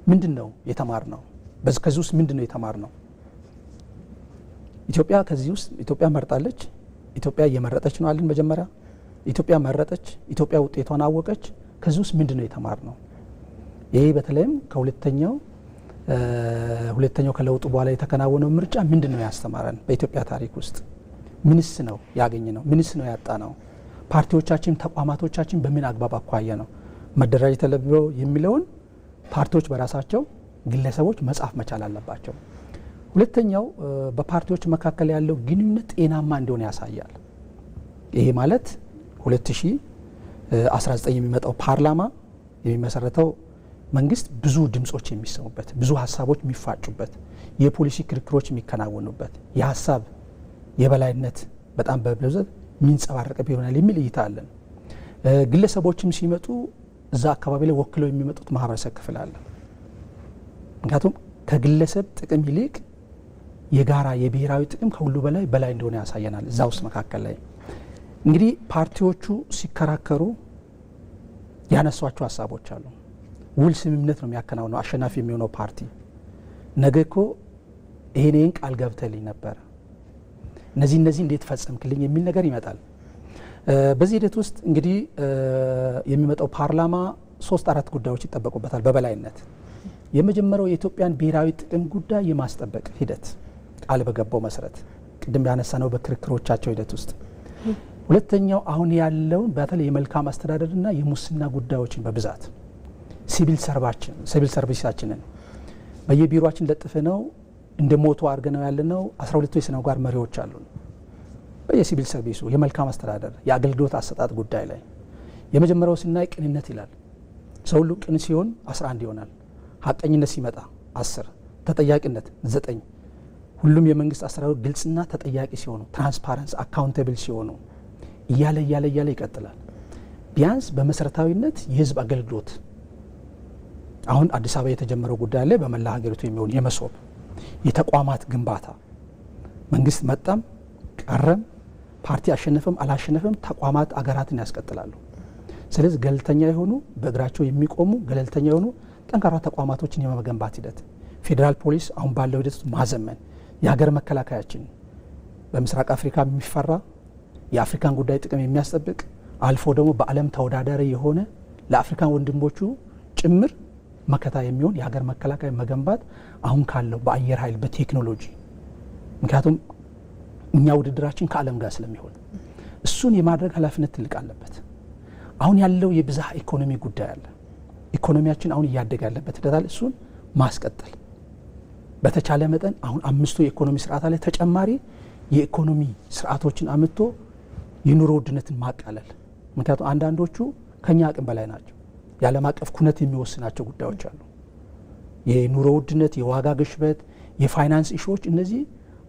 ምንድነው የተማርነው? ከዚህ ውስጥ ምንድነው የተማርነው? ኢትዮጵያ ከዚህ ውስጥ ኢትዮጵያ መርጣለች። ኢትዮጵያ እየመረጠች ነው አለን። መጀመሪያ ኢትዮጵያ መረጠች፣ ኢትዮጵያ ውጤቷን አወቀች። ከዚህ ውስጥ ምንድነው የተማርነው? ይሄ በተለይም ከሁለተኛው ከለውጡ በኋላ የተከናወነው ምርጫ ምንድነው ያስተማረን? በኢትዮጵያ ታሪክ ውስጥ ምንስ ነው ያገኘነው? ምንስ ነው ያጣነው? ፓርቲዎቻችን፣ ተቋማቶቻችን በምን አግባብ አኳያ ነው መደራጀት ያለብው የሚለውን ፓርቲዎች በራሳቸው ግለሰቦች መጻፍ መቻል አለባቸው። ሁለተኛው በፓርቲዎች መካከል ያለው ግንኙነት ጤናማ እንደሆነ ያሳያል። ይሄ ማለት 2019 የሚመጣው ፓርላማ የሚመሰረተው መንግስት ብዙ ድምጾች የሚሰሙበት፣ ብዙ ሀሳቦች የሚፋጩበት፣ የፖሊሲ ክርክሮች የሚከናወኑበት፣ የሀሳብ የበላይነት በጣም በብዛት የሚንጸባረቅበት ይሆናል የሚል እይታ አለን። ግለሰቦችም ሲመጡ እዛ አካባቢ ላይ ወክለው የሚመጡት ማህበረሰብ ክፍል አለ። ምክንያቱም ከግለሰብ ጥቅም ይልቅ የጋራ የብሔራዊ ጥቅም ከሁሉ በላይ እንደሆነ ያሳየናል። እዛ ውስጥ መካከል ላይ እንግዲህ ፓርቲዎቹ ሲከራከሩ ያነሷቸው ሀሳቦች አሉ። ውል ስምምነት ነው የሚያከናውነው አሸናፊ የሚሆነው ፓርቲ። ነገ እኮ ይሄን ቃል ገብተልኝ ነበር፣ እነዚህ እንዴት ፈጸምክልኝ የሚል ነገር ይመጣል። በዚህ ሂደት ውስጥ እንግዲህ የሚመጣው ፓርላማ 3-4 ጉዳዮች ይጠበቁበታል በበላይነት። የመጀመሪያው የኢትዮጵያን ብሔራዊ ጥቅም ጉዳይ የማስጠበቅ ሂደት ቃል በገባው መሰረት ቅድም ያነሳነው በክርክሮቻቸው ሂደት ውስጥ። ሁለተኛው አሁን ያለውን በተለይ የመልካም አስተዳደርና የሙስና ጉዳዮችን በብዛት ሲቪል ሰርቪሳችንን በየቢሮችን ለጥፈነው እንደ ሞቶ አድርገነው ያለነው 12 የስነ ምግባር መሪዎች አሉ። በየሲቪል ሰርቪሱ የመልካም አስተዳደር የአገልግሎት አሰጣጥ ጉዳይ ላይ የመጀመሪያው ስናይ ቅንነት ይላል። ሰው ሁሉ ቅን ሲሆን 11 ይሆናል። ሀቀኝነት ሲመጣ 10፣ ተጠያቂነት 9። ሁሉም የመንግስት አሰራሩ ግልጽና ተጠያቂ ሲሆኑ፣ ትራንስፓረንስ አካውንታብል ሲሆኑ እያለ ይቀጥላል። ቢያንስ በመሰረታዊነት የህዝብ አገልግሎት አሁን አዲስ አበባ የተጀመረው ጉዳይ ላይ በመላ ሀገሪቱ የሚሆን የመሶብ የተቋማት ግንባታ መንግስት መጣም ቀረም ፓርቲ አሸነፈም አላሸነፈም ተቋማት አገራትን ያስቀጥላሉ። ስለዚህ ገለልተኛ የሆኑ በእግራቸው የሚቆሙ ገለልተኛ የሆኑ ጠንካራ ተቋማቶችን የመገንባት ሂደት፣ ፌዴራል ፖሊስ አሁን ባለው ሂደት ማዘመን፣ የሀገር መከላከያችን በምስራቅ አፍሪካ የሚፈራ የአፍሪካን ጉዳይ ጥቅም የሚያስጠብቅ አልፎ ደግሞ በዓለም ተወዳዳሪ የሆነ ለአፍሪካን ወንድሞቹ ጭምር መከታ የሚሆን የሀገር መከላከያ መገንባት አሁን ካለው በአየር ኃይል በቴክኖሎጂ ምክንያቱም እኛ ውድድራችን ከዓለም ጋር ስለሚሆን እሱን የማድረግ ኃላፊነት ትልቅ አለበት። አሁን ያለው የብዝሃ ኢኮኖሚ ጉዳይ አለ። ኢኮኖሚያችን አሁን እያደገ ያለበት ሂደት እሱን ማስቀጠል በተቻለ መጠን አሁን 5 የኢኮኖሚ ስርዓት ላይ ተጨማሪ የኢኮኖሚ ስርዓቶችን አምጥቶ የኑሮ ውድነትን ማቃለል። ምክንያቱም አንዳንዶቹ ከኛ አቅም በላይ ናቸው። የዓለም አቀፍ ኩነት የሚወስናቸው ጉዳዮች አሉ። የኑሮ ውድነት፣ የዋጋ ግሽበት፣ የፋይናንስ ኢሹዎች እነዚህ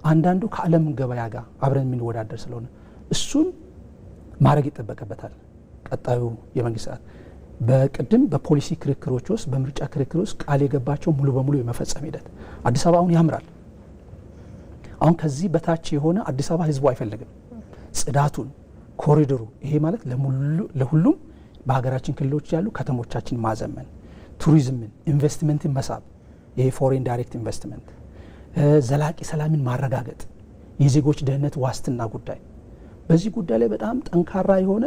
አንዳንዱ ከዓለም ገበያ ጋር አብረን የምንወዳደር ስለሆነ እሱን ማድረግ ይጠበቅበታል። ቀጣዩ የመንግስት ሰዓት በቅድም በፖሊሲ ክርክሮች ውስጥ በምርጫ ክርክር ውስጥ ቃል የገባቸው ሙሉ በሙሉ የመፈጸም ሂደት አዲስ አበባ አሁን ያምራል። አሁን ከዚህ በታች የሆነ አዲስ አበባ ህዝቡ አይፈልግም። ጽዳቱን፣ ኮሪደሩ ይሄ ማለት ለሁሉም በሀገራችን ክልሎች ያሉ ከተሞቻችን ማዘመን፣ ቱሪዝምን፣ ኢንቨስትመንትን መሳብ፣ ይሄ ፎሬን ዳይሬክት ኢንቨስትመንት፣ ዘላቂ ሰላምን ማረጋገጥ፣ የዜጎች ደህንነት ዋስትና ጉዳይ በዚህ ጉዳይ ላይ በጣም ጠንካራ የሆነ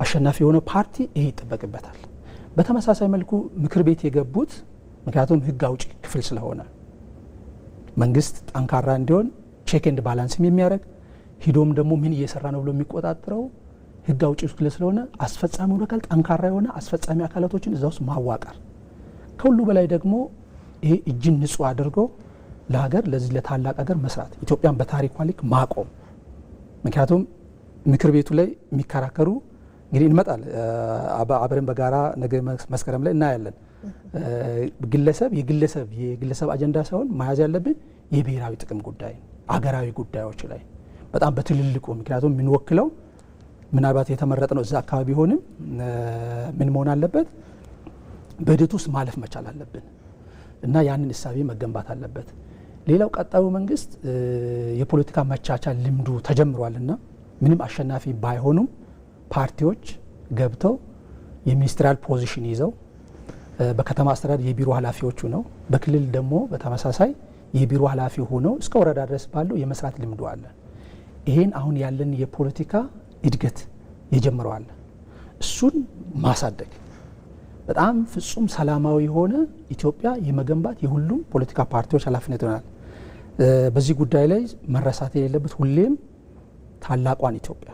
አሸናፊ የሆነ ፓርቲ ይሄ ይጠበቅበታል። በተመሳሳይ መልኩ ምክር ቤት የገቡት ምክንያቱም ህግ አውጪ ክፍል ስለሆነ መንግስት ጠንካራ እንዲሆን ቼክ ኤንድ ባላንስም የሚያደርግ ሂዶም ደግሞ ምን እየሰራ ነው ብሎ የሚቆጣጠረው ህግ አውጪ ክፍል ስለሆነ አስፈጻሚው አካል ጠንካራ የሆነ አስፈጻሚ አካላቶችን እዛ ውስጥ ማዋቀር፣ ከሁሉ በላይ ደግሞ ይሄ እጅን ንጹህ አድርጎ ለሀገር ለዚህ ለታላቅ ሀገር መስራት፣ ኢትዮጵያን በታሪኳ ልክ ማቆም። ምክንያቱም ምክር ቤቱ ላይ የሚከራከሩ እንግዲህ እንመጣል አብረን በጋራ ነገ መስከረም ላይ እናያለን። የግለሰብ አጀንዳ ሳይሆን መያዝ ያለብን የብሔራዊ ጥቅም ጉዳይ አገራዊ ጉዳዮች ላይ በጣም በትልልቁ ምክንያቱም የምንወክለው ምናልባት የተመረጠ ነው እዛ አካባቢ ሆንም ምን መሆን አለበት በሂደት ውስጥ ማለፍ መቻል አለብን እና ያንን እሳቤ መገንባት አለበት። ሌላው ቀጣዩ መንግስት የፖለቲካ መቻቻል ልምዱ ተጀምሯልና ምንም አሸናፊ ባይሆኑም ፓርቲዎች ገብተው የሚኒስትሪያል ፖዚሽን ይዘው በከተማ አስተዳደር የቢሮ ኃላፊዎቹ ነው በክልል ደግሞ በተመሳሳይ የቢሮ ኃላፊ ሆነው እስከ ወረዳ ድረስ ባለው የመስራት ልምዱ አለ። ይሄን አሁን ያለን የፖለቲካ እድገት የጀመረዋል እሱን ማሳደግ በጣም ፍጹም ሰላማዊ የሆነ ኢትዮጵያ የመገንባት የሁሉም ፖለቲካ ፓርቲዎች ኃላፊነት ይሆናል። በዚህ ጉዳይ ላይ መረሳት የሌለበት ሁሌም ታላቋን ኢትዮጵያ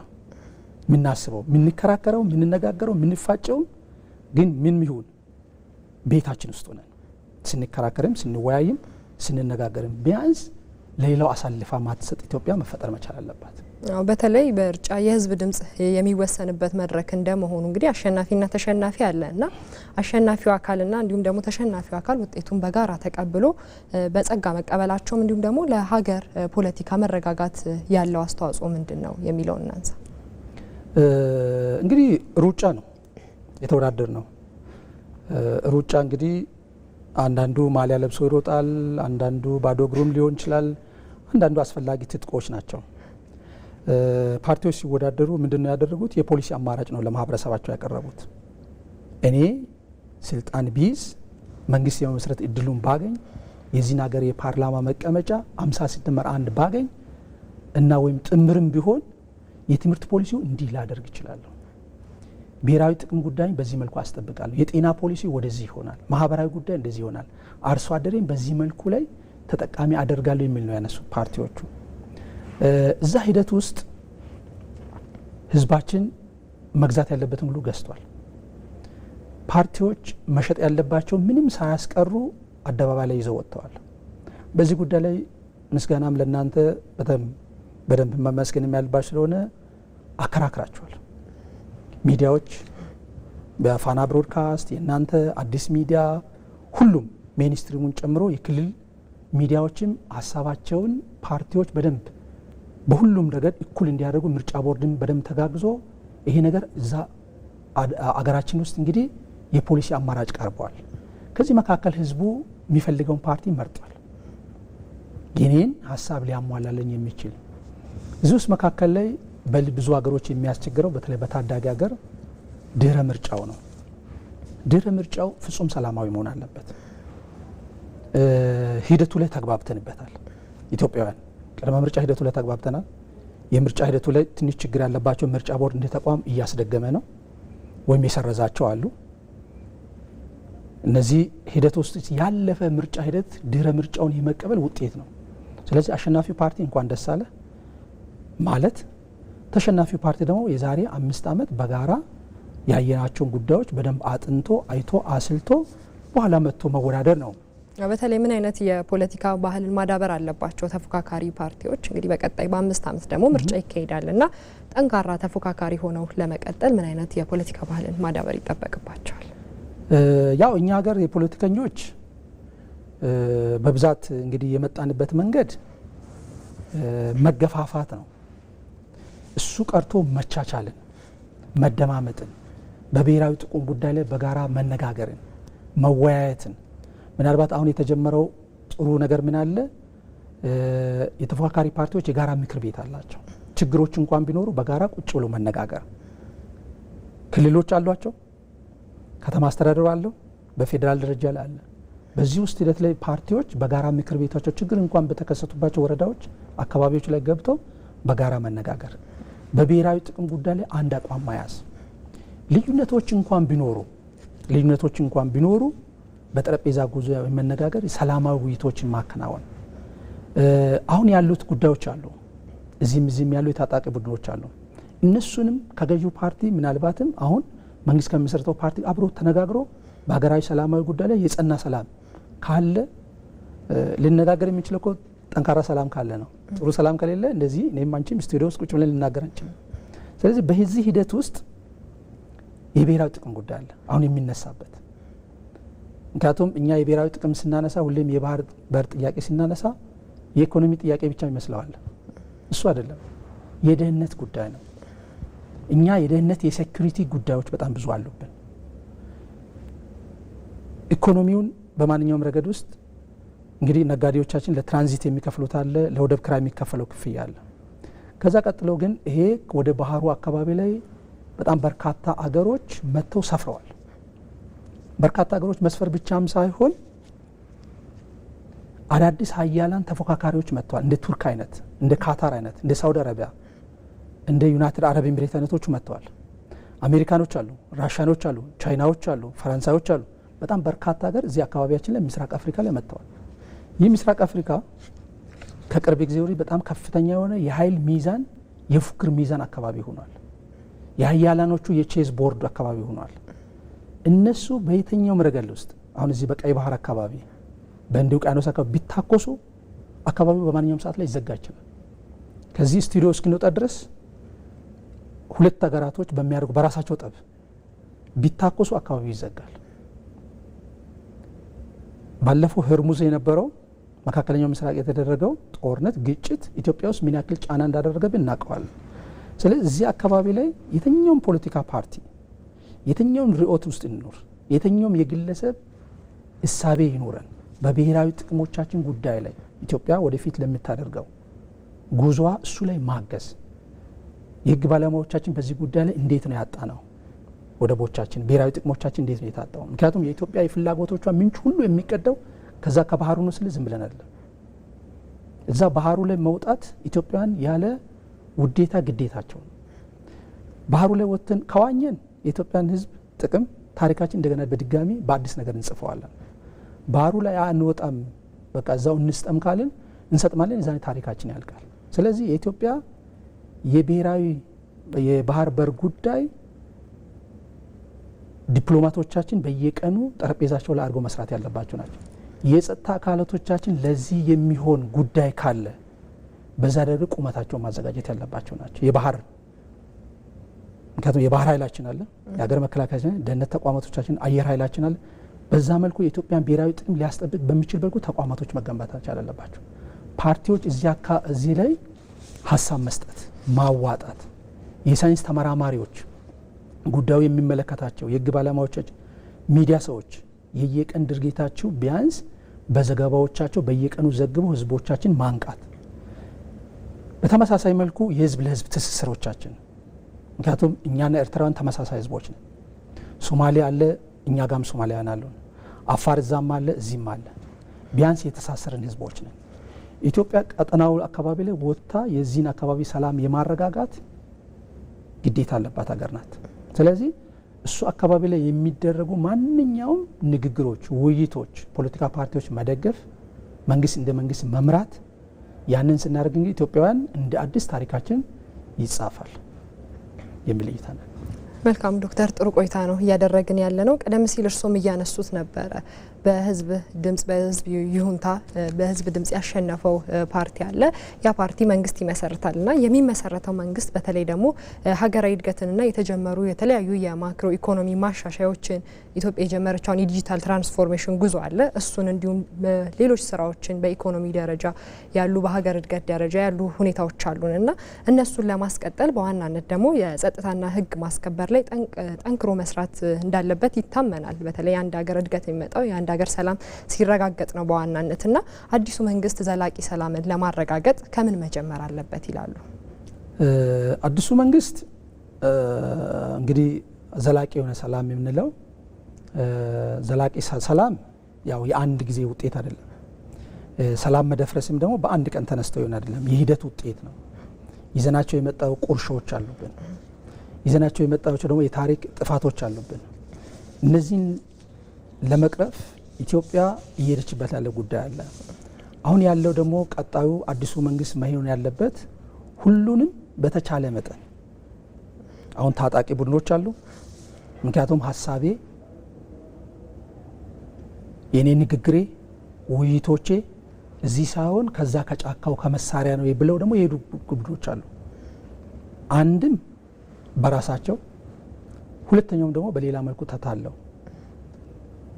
ምናስበው ምንከራከረው ምንነጋገረው ምንፋጨው ግን ምን ይሁን ቤታችን ውስጥ ሆነን ስንከራከርም ስንወያይም ስንነጋገርም ቢያንስ ለሌላው አሳልፋ ማትሰጥ ኢትዮጵያ መፈጠር መቻል አለባት። በተለይ በርጫ የህዝብ ድምጽ የሚወሰንበት መድረክ እንደመሆኑ እንግዲህ አሸናፊና ተሸናፊ አለና አሸናፊው አካልና እንዲሁም ደግሞ ተሸናፊው አካል ውጤቱን በጋራ ተቀብሎ በጸጋ መቀበላቸውም እንዲሁም ደግሞ ለሀገር ፖለቲካ መረጋጋት ያለው አስተዋጽኦ ምንድነው የሚለውን እናንሳ። እንግዲህ ሩጫ ነው የተወዳደር ነው። ሩጫ እንግዲህ አንዳንዱ ማሊያ ለብሶ ይሮጣል፣ አንዳንዱ ባዶ እግሩም ሊሆን ይችላል፣ አንዳንዱ አስፈላጊ ትጥቆች ናቸው። ፓርቲዎች ሲወዳደሩ ምንድነው ያደረጉት? የፖሊሲ አማራጭ ነው ለማህበረሰባቸው ያቀረቡት። እኔ ስልጣን ቢይዝ መንግስት የመመስረት እድሉን ባገኝ የዚህን ሀገር የፓርላማ መቀመጫ 50-1 ባገኝ እና ወይም ጥምርም ቢሆን የትምህርት ፖሊሲው እንዲህ ላደርግ ይችላል። ብሔራዊ ጥቅም ጉዳይ በዚህ መልኩ አስጠብቃለሁ። የጤና ፖሊሲ ወደዚህ ይሆናል፣ ማህበራዊ ጉዳይ እንደዚህ ይሆናል፣ አርሶ አደሬን በዚህ መልኩ ላይ ተጠቃሚ አደርጋለሁ የሚል ነው ያነሱ ፓርቲዎቹ። እዛ ሂደት ውስጥ ህዝባችን መግዛት ያለበትን ሁሉ ገዝቷል። ፓርቲዎች መሸጥ ያለባቸው ምንም ሳያስቀሩ አደባባይ ላይ ይዘው ወጥተዋል። በዚህ ጉዳይ ላይ ምስጋናም ለእናንተ በደንብ መመስገን ያለባችሁ ስለሆነ አከራክራችኋል። ሚዲያዎች በፋና ብሮድካስት የእናንተ አዲስ ሚዲያ ሁሉም ሜንስትሪሙን ጨምሮ የክልል ሚዲያዎችም ሀሳባቸውን ፓርቲዎች በደንብ በሁሉም ረገድ እኩል እንዲያደርጉ ምርጫ ቦርድን በደንብ ተጋግዞ ይሄ ነገር እዛ አገራችን ውስጥ እንግዲህ የፖሊሲ አማራጭ ቀርበዋል። ከዚህ መካከል ህዝቡ የሚፈልገውን ፓርቲ መርጧል። የኔን ሀሳብ ሊያሟላልኝ የሚችል እዚህ ውስጥ መካከል ላይ በብዙ ሀገሮች የሚያስቸግረው በተለይ በታዳጊ ሀገር ድህረ ምርጫው ነው። ድህረ ምርጫው ፍጹም ሰላማዊ መሆን አለበት። ሂደቱ ላይ ተግባብተንበታል። ኢትዮጵያውያን ቅድመ ምርጫ ሂደቱ ላይ ተግባብተናል። የምርጫ ሂደቱ ላይ ትንሽ ችግር ያለባቸው ምርጫ ቦርድ እንደ ተቋም እያስደገመ ነው ወይም የሰረዛቸው አሉ። እነዚህ ሂደት ውስጥ ያለፈ ምርጫ ሂደት ድህረ ምርጫውን የመቀበል ውጤት ነው። ስለዚህ አሸናፊው ፓርቲ እንኳን ደስ አለ ማለት ተሸናፊው ፓርቲ ደግሞ የዛሬ 5 ዓመት በጋራ ያየናቸውን ጉዳዮች በደንብ አጥንቶ አይቶ አስልቶ በኋላ መጥቶ መወዳደር ነው። በተለይ ምን አይነት የፖለቲካ ባህልን ማዳበር አለባቸው ተፎካካሪ ፓርቲዎች? እንግዲህ በቀጣይ በ5 ዓመት ደግሞ ምርጫ ይካሄዳልና ጠንካራ ተፎካካሪ ሆነው ለመቀጠል ምን አይነት የፖለቲካ ባህልን ማዳበር ይጠበቅባቸዋል? ያው እኛ ሀገር የፖለቲከኞች በብዛት እንግዲህ የመጣንበት መንገድ መገፋፋት ነው። እሱ ቀርቶ መቻቻልን፣ መደማመጥን፣ በብሔራዊ ጥቅም ጉዳይ ላይ በጋራ መነጋገርን፣ መወያየትን ምናልባት አሁን የተጀመረው ጥሩ ነገር ምን አለ? የተፎካካሪ ፓርቲዎች የጋራ ምክር ቤት አላቸው። ችግሮች እንኳን ቢኖሩ በጋራ ቁጭ ብሎ መነጋገር። ክልሎች አሏቸው፣ ከተማ አስተዳደሩ አለው፣ በፌዴራል ደረጃ ላይ አለ። በዚህ ውስጥ ሂደት ላይ ፓርቲዎች በጋራ ምክር ቤታቸው ችግር እንኳን በተከሰቱባቸው ወረዳዎች፣ አካባቢዎች ላይ ገብተው በጋራ መነጋገር፣ በብሔራዊ ጥቅም ጉዳይ ላይ አንድ አቋም መያዝ፣ ልዩነቶች እንኳን ቢኖሩ በጠረጴዛ ዙሪያ መነጋገር፣ ሰላማዊ ውይይቶችን ማከናወን። አሁን ያሉት ጉዳዮች አሉ፣ እዚህም ያሉ የታጣቂ ቡድኖች አሉ። እነሱንም ከገዢው ፓርቲ ምናልባትም አሁን መንግስት ከሚመሰርተው ፓርቲ አብሮ ተነጋግሮ በሀገራዊ ሰላማዊ ጉዳይ ላይ የጸና ሰላም ካለ ልነጋገር የሚችለው እኮ ጠንካራ ሰላም ካለ ነው። ጥሩ ሰላም ከሌለ እንደዚህ እኔም አንቺም ስቱዲዮ ውስጥ ቁጭ ብለን ልናገር አንችልም። ስለዚህ በዚህ ሂደት ውስጥ የብሔራዊ ጥቅም ጉዳይ አለ አሁን የሚነሳበት። ምክንያቱም እኛ የብሔራዊ ጥቅም ስናነሳ ሁሌም የባህር በር ጥያቄ ስናነሳ የኢኮኖሚ ጥያቄ ብቻ ይመስለዋል። እሱ አይደለም፣ የደህንነት ጉዳይ ነው። እኛ የደህንነት የሴኩሪቲ ጉዳዮች በጣም ብዙ አሉብን። ኢኮኖሚውን በማንኛውም ረገድ ውስጥ እንግዲህ ነጋዴዎቻችን ለትራንዚት የሚከፍሉት አለ፣ ለወደብ ክራይ የሚከፈለው ክፍያ አለ። ከዛ ቀጥሎ ግን ይሄ ወደ ባህሩ አካባቢ ላይ በጣም በርካታ አገሮች መጥተው ሰፍረዋል። በርካታ አገሮች መስፈር ብቻም ሳይሆን አዳዲስ ሀያላን ተፎካካሪዎች መጥተዋል። እንደ ቱርክ አይነት፣ እንደ ካታር አይነት፣ እንደ ሳውዲ አረቢያ፣ እንደ ዩናይትድ አረብ ኤሚሬት አይነቶቹ መጥተዋል። አሜሪካኖች አሉ፣ ራሻኖች አሉ፣ ቻይናዎች አሉ፣ ፈረንሳዮች አሉ። በጣም በርካታ ሀገር እዚህ አካባቢያችን ላይ ምስራቅ አፍሪካ ላይ መጥተዋል። ይህ ምስራቅ አፍሪካ ከቅርብ ጊዜ ወዲህ በጣም ከፍተኛ የሆነ የኃይል ሚዛን፣ የፉክክር ሚዛን አካባቢ ሆኗል። የሀያላኖቹ የቼዝ ቦርድ አካባቢ ሆኗል። እነሱ በየትኛውም ረገድ ውስጥ አሁን እዚህ በቀይ ባህር አካባቢ፣ በህንድ ውቅያኖስ አካባቢ ቢታኮሱ አካባቢው በማንኛውም ሰዓት ላይ ይዘጋ ይችላል። ከዚህ ስቱዲዮ እስኪንወጣ ድረስ ሁለት ሀገራቶች በሚያደርጉ በራሳቸው ጠብ ቢታኮሱ አካባቢው ይዘጋል። ባለፈው ህርሙዝ የነበረው መካከለኛው ምስራቅ የተደረገው ጦርነት፣ ግጭት ኢትዮጵያ ውስጥ ምን ያክል ጫና እንዳደረገብን እናውቀዋለን። ስለዚህ እዚህ አካባቢ ላይ የትኛውም ፖለቲካ ፓርቲ የትኛውም ርዕዮት ውስጥ እንኖር፣ የትኛውም የግለሰብ እሳቤ ይኖረን፣ በብሔራዊ ጥቅሞቻችን ጉዳይ ላይ ኢትዮጵያ ወደፊት ለምታደርገው ጉዞዋ እሱ ላይ ማገዝ፣ የህግ ባለሙያዎቻችን በዚህ ጉዳይ ላይ እንዴት ነው ያጣ ነው ወደቦቻችን፣ ብሔራዊ ጥቅሞቻችን እንዴት ነው የታጣው? ምክንያቱም የኢትዮጵያ የፍላጎቶቿ ምንጭ ሁሉ የሚቀዳው ከዛ ከባህሩ ነው ስል ዝም ብለን አይደለም። እዛ ባህሩ ላይ መውጣት ኢትዮጵያውያን ያለ ውዴታ ግዴታቸው ነው። ባህሩ ላይ ወጥተን ከዋኘን የኢትዮጵያን ህዝብ ጥቅም ታሪካችን እንደገና በድጋሚ በአዲስ ነገር እንጽፈዋለን። ባህሩ ላይ አንወጣም፣ በቃ እዛው እንስጠም ካልን እንሰጥማለን፣ የዛኔ ታሪካችን ያልቃል። ስለዚህ የኢትዮጵያ የብሔራዊ የባህር በር ጉዳይ ዲፕሎማቶቻችን በየቀኑ ጠረጴዛቸው ላይ አድርገው መስራት ያለባቸው ናቸው። የጸጥታ አካላቶቻችን ለዚህ የሚሆን ጉዳይ ካለ በዛ ደረጃ ቁመታቸውን ማዘጋጀት ያለባቸው ናቸው። የባህር ምክንያቱም የባህር ኃይላችን አለ፣ የሀገር መከላከያችን፣ ደህንነት ተቋማቶቻችን፣ አየር ኃይላችን አለ። በዛ መልኩ የኢትዮጵያን ብሔራዊ ጥቅም ሊያስጠብቅ በሚችል መልኩ ተቋማቶች መገንባት አለባቸው። ፓርቲዎች እዚህ ላይ ሀሳብ መስጠት፣ ማዋጣት፣ የሳይንስ ተመራማሪዎች፣ ጉዳዩ የሚመለከታቸው የህግ ባለሙያዎቻችን፣ ሚዲያ ሰዎች የየቀን ድርጊታቸው ቢያንስ በዘገባዎቻቸው በየቀኑ ዘግበው ህዝቦቻችን ማንቃት። በተመሳሳይ መልኩ የህዝብ ለህዝብ ትስስሮቻችን፣ ምክንያቱም እኛና ኤርትራውያን ተመሳሳይ ህዝቦች ነን። ሶማሊያ አለ፣ እኛ ጋም ሶማሊያን አለ፣ አፋር እዛም አለ፣ እዚህም አለ። ቢያንስ የተሳሰረን ህዝቦች ነን። ኢትዮጵያ ቀጠናው አካባቢ ላይ ወጥታ የዚህን አካባቢ ሰላም የማረጋጋት ግዴታ አለባት ሀገር ናት። ስለዚህ እሱ አካባቢ ላይ የሚደረጉ ማንኛውም ንግግሮች፣ ውይይቶች ፖለቲካ ፓርቲዎች መደገፍ፣ መንግስት እንደ መንግስት መምራት። ያንን ስናደርግ እንግዲህ ኢትዮጵያውያን እንደ አዲስ ታሪካችን ይጻፋል የሚል እይታ ነው። መልካም ዶክተር፣ ጥሩ ቆይታ ነው እያደረግን ያለ ነው። ቀደም ሲል እርሶም እያነሱት ነበረ በህዝብ ድምጽ በህዝብ ይሁንታ በህዝብ ድምጽ ያሸነፈው ፓርቲ አለ። ያ ፓርቲ መንግስት ይመሰርታልና የሚመሰረተው መንግስት በተለይ ደግሞ ሀገራዊ እድገትንና የተጀመሩ የተለያዩ የማክሮ ኢኮኖሚ ማሻሻያዎችን ኢትዮጵያ የጀመረችውን የዲጂታል ትራንስፎርሜሽን ጉዞ አለ። እሱን እንዲሁም ሌሎች ስራዎችን በኢኮኖሚ ደረጃ ያሉ በሀገር እድገት ደረጃ ያሉ ሁኔታዎች አሉንና እነሱን ለማስቀጠል በዋናነት ደግሞ የጸጥታና ህግ ማስከበር ላይ ጠንክሮ መስራት እንዳለበት ይታመናል። በተለይ አንድ ሀገር እድገት የሚመጣው የአንድ ሀገር ሰላም ሲረጋገጥ ነው በዋናነትና አዲሱ መንግስት ዘላቂ ሰላምን ለማረጋገጥ ከምን መጀመር አለበት ይላሉ? አዲሱ መንግስት እንግዲህ ዘላቂ የሆነ ሰላም የምንለው ዘላቂ ሰላም ያው የአንድ ጊዜ ውጤት አይደለም። ሰላም መደፍረስም ደግሞ በአንድ ቀን ተነስተው ይሆን አይደለም፣ የሂደት ውጤት ነው። ይዘናቸው የመጣው ቁርሾዎች አሉብን። ይዘናቸው የመጣቸው ደግሞ የታሪክ ጥፋቶች አሉብን። እነዚህን ለመቅረፍ ኢትዮጵያ እየሄደችበት ያለ ጉዳይ አለ። አሁን ያለው ደግሞ ቀጣዩ አዲሱ መንግስት መሆን ያለበት ሁሉንም በተቻለ መጠን አሁን ታጣቂ ቡድኖች አሉ። ምክንያቱም ሀሳቤ የኔ ንግግሬ ውይይቶቼ እዚህ ሳይሆን ከዛ ከጫካው ከመሳሪያ ነው ብለው ደግሞ የሄዱ ቡድኖች አሉ። አንድም በራሳቸው ሁለተኛውም ደግሞ በሌላ መልኩ ተታለው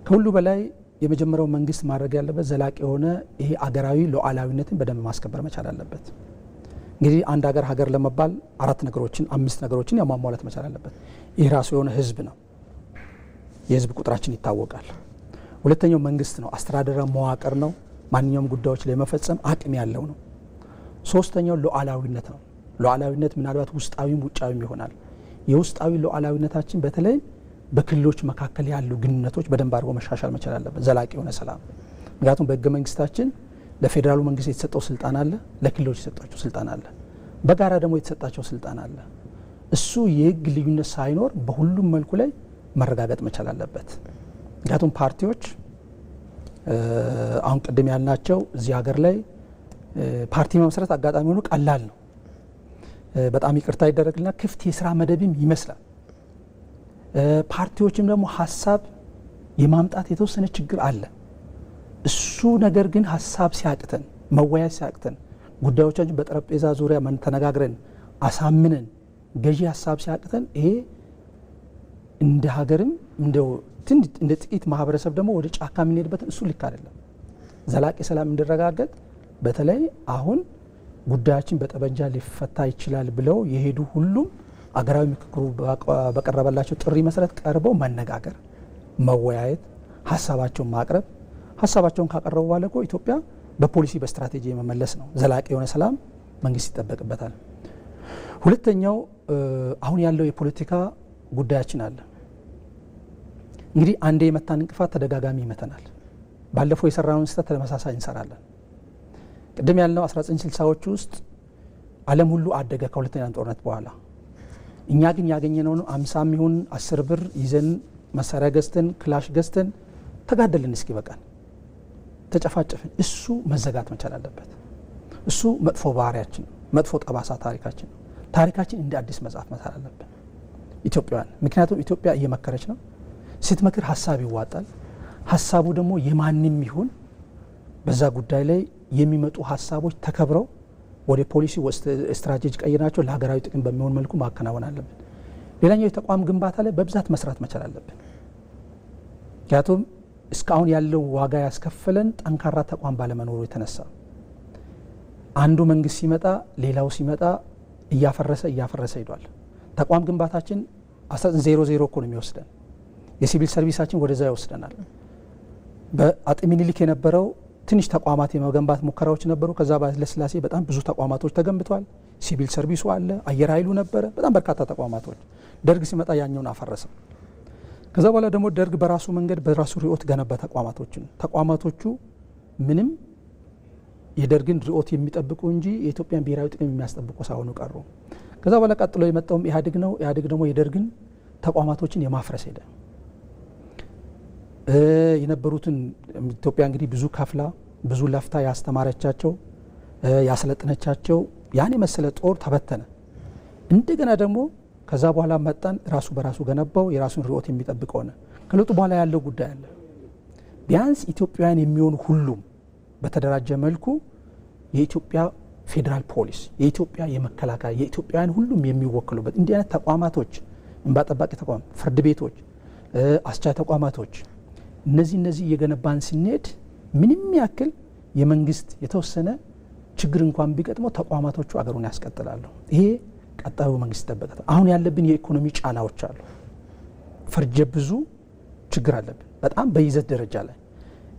ከሁሉ በላይ የመጀመሪያው መንግስት ማድረግ ያለበት ዘላቂ የሆነ ይሄ አገራዊ ሉዓላዊነትን በደንብ ማስከበር መቻል አለበት። እንግዲህ አንድ ሀገር ለመባል 4 ነገሮችን 5 ነገሮችን ያሟሟላት መቻል አለበት። ይህ ራሱ የሆነ ህዝብ ነው። የህዝብ ቁጥራችን ይታወቃል። ሁለተኛው መንግስት ነው። አስተዳደራዊ መዋቅር ነው። ማንኛውም ጉዳዮች ላይ መፈጸም አቅም ያለው ነው። ሶስተኛው ሉዓላዊነት ነው። ሉዓላዊነት ምናልባት ውስጣዊም ውጫዊም ይሆናል። የውስጣዊ ሉዓላዊነታችን በተለይ በክልሎች መካከል ያሉ ግንኙነቶች በደንብ አድርጎ መሻሻል መቻል አለበት፣ ዘላቂ የሆነ ሰላም። ምክንያቱም በህገ መንግስታችን ለፌዴራሉ መንግስት የተሰጠው ስልጣን አለ፣ ለክልሎች የተሰጣቸው ስልጣን አለ፣ በጋራ ደግሞ የተሰጣቸው ስልጣን አለ። እሱ የህግ ልዩነት ሳይኖር በሁሉም መልኩ ላይ መረጋገጥ መቻል አለበት። ምክንያቱም ፓርቲዎች አሁን ቅድም ያልናቸው እዚህ ሀገር ላይ ፓርቲ መመስረት አጋጣሚ ሆኖ ቀላል ነው። በጣም ይቅርታ ይደረግልና ክፍት የስራ መደብም ይመስላል። ፓርቲዎችም ደግሞ ሀሳብ የማምጣት የተወሰነ ችግር አለ። እሱ ነገር ግን ሀሳብ ሲያቅተን፣ መወያየት ሲያቅተን፣ ጉዳዮቻችን በጠረጴዛ ዙሪያ ተነጋግረን አሳምነን ገዢ ሀሳብ ሲያቅተን ይሄ እንደ ሀገርም እንደ ጥቂት ማህበረሰብ ደግሞ ወደ ጫካ የምንሄድበትን እሱ ልክ አይደለም። ዘላቂ ሰላም እንዲረጋገጥ በተለይ አሁን ጉዳያችን በጠበንጃ ሊፈታ ይችላል ብለው የሄዱ ሁሉም አገራዊ ምክክሩ በቀረበላቸው ጥሪ መሰረት ቀርበው መነጋገር፣ መወያየት፣ ሀሳባቸውን ማቅረብ፣ ሀሳባቸውን ካቀረቡ በኋላ እኮ ኢትዮጵያ በፖሊሲ በስትራቴጂ የመመለስ ነው። ዘላቂ የሆነ ሰላም መንግስት ይጠበቅበታል። ሁለተኛው አሁን ያለው የፖለቲካ ጉዳያችን አለ። እንግዲህ አንዴ የመታን እንቅፋት ተደጋጋሚ ይመተናል። ባለፈው የሰራነውን ስህተት ተመሳሳይ እንሰራለን። ቅድም ያልነው 1960ዎቹ ውስጥ ዓለም ሁሉ አደገ ከሁለተኛ ጦርነት በኋላ። እኛ ግን ያገኘነው 50 ይሁን 10 ብር ይዘን መሳሪያ ገዝተን ክላሽ ገዝተን ተጋደልን እስኪ በቃን፣ ተጨፋጨፍን። እሱ መዘጋት መቻል አለበት። እሱ መጥፎ ባህሪያችን፣ መጥፎ ጠባሳ ታሪካችን ነው። ታሪካችን እንደ አዲስ መጻፍ መቻል አለብን ኢትዮጵያውያን። ምክንያቱም ኢትዮጵያ እየመከረች ነው። ስትመክር ሀሳብ ይዋጣል። ሀሳቡ ደግሞ የማንም ይሁን በዛ ጉዳይ ላይ የሚመጡ ሀሳቦች ተከብረው ወደ ፖሊሲ ስትራቴጂ ቀይናቸው ለሀገራዊ ጥቅም በሚሆን መልኩ ማከናወን አለብን። ሌላኛው የተቋም ግንባታ ላይ በብዛት መስራት መቻል አለብን። ምክንያቱም እስካሁን ያለው ዋጋ ያስከፈለን ጠንካራ ተቋም ባለመኖሩ የተነሳ አንዱ መንግስት ሲመጣ ሌላው ሲመጣ እያፈረሰ ሄዷል። ተቋም ግንባታችን 1900 እኮ ነው የሚወስደን። የሲቪል ሰርቪሳችን ወደዛ ይወስደናል። በአጤ ምኒልክ የነበረው ትንሽ ተቋማት የመገንባት ሙከራዎች ነበሩ። ከዛ በኃይለሥላሴ በጣም ብዙ ተቋማቶች ተገንብተዋል። ሲቪል ሰርቪሱ አለ፣ አየር ኃይሉ ነበረ፣ በጣም በርካታ ተቋማቶች። ደርግ ሲመጣ ያኛውን አፈረሰ። ከዛ በኋላ ደግሞ ደርግ በራሱ መንገድ በራሱ ርዕዮት ገነባ ተቋማቶችን። ተቋማቶቹ ምንም የደርግን ርዕዮት የሚጠብቁ እንጂ የኢትዮጵያን ብሔራዊ ጥቅም የሚያስጠብቁ ሳይሆኑ ቀሩ። ከዛ በኋላ ቀጥሎ የመጣውም ኢህአዴግ ነው። ኢህአዴግ ደግሞ የደርግን ተቋማቶችን የማፍረስ ሄደ። የነበሩትን ኢትዮጵያ እንግዲህ ብዙ ከፍላ ብዙ ለፍታ ያስተማረቻቸው ያሰለጠነቻቸው ያን የመሰለ ጦር ተበተነ። እንደገና ደግሞ ከዛ በኋላ መጣን፣ ራሱ በራሱ ገነባው፣ የራሱን ርዕዮት የሚጠብቅ ሆነ። ከለውጡ በኋላ ያለው ጉዳይ አለ። ቢያንስ ኢትዮጵያውያን የሚሆኑ ሁሉም በተደራጀ መልኩ የኢትዮጵያ ፌዴራል ፖሊስ፣ የኢትዮጵያ የመከላከያ፣ የኢትዮጵያውያን ሁሉም የሚወክሉበት እንዲህ አይነት ተቋማቶች፣ እንባ ጠባቂ ተቋም፣ ፍርድ ቤቶች፣ አስቻይ ተቋማቶች እነዚህ እየገነባን ስንሄድ ምንም ያክል የመንግስት የተወሰነ ችግር እንኳን ቢገጥመው ተቋማቶቹ አገሩን ያስቀጥላሉ። ይሄ ቀጣዩ መንግስት ይጠበቃል። አሁን ያለብን የኢኮኖሚ ጫናዎች አሉ። ፈርጀ ብዙ ችግር አለብን በጣም በይዘት ደረጃ ላይ።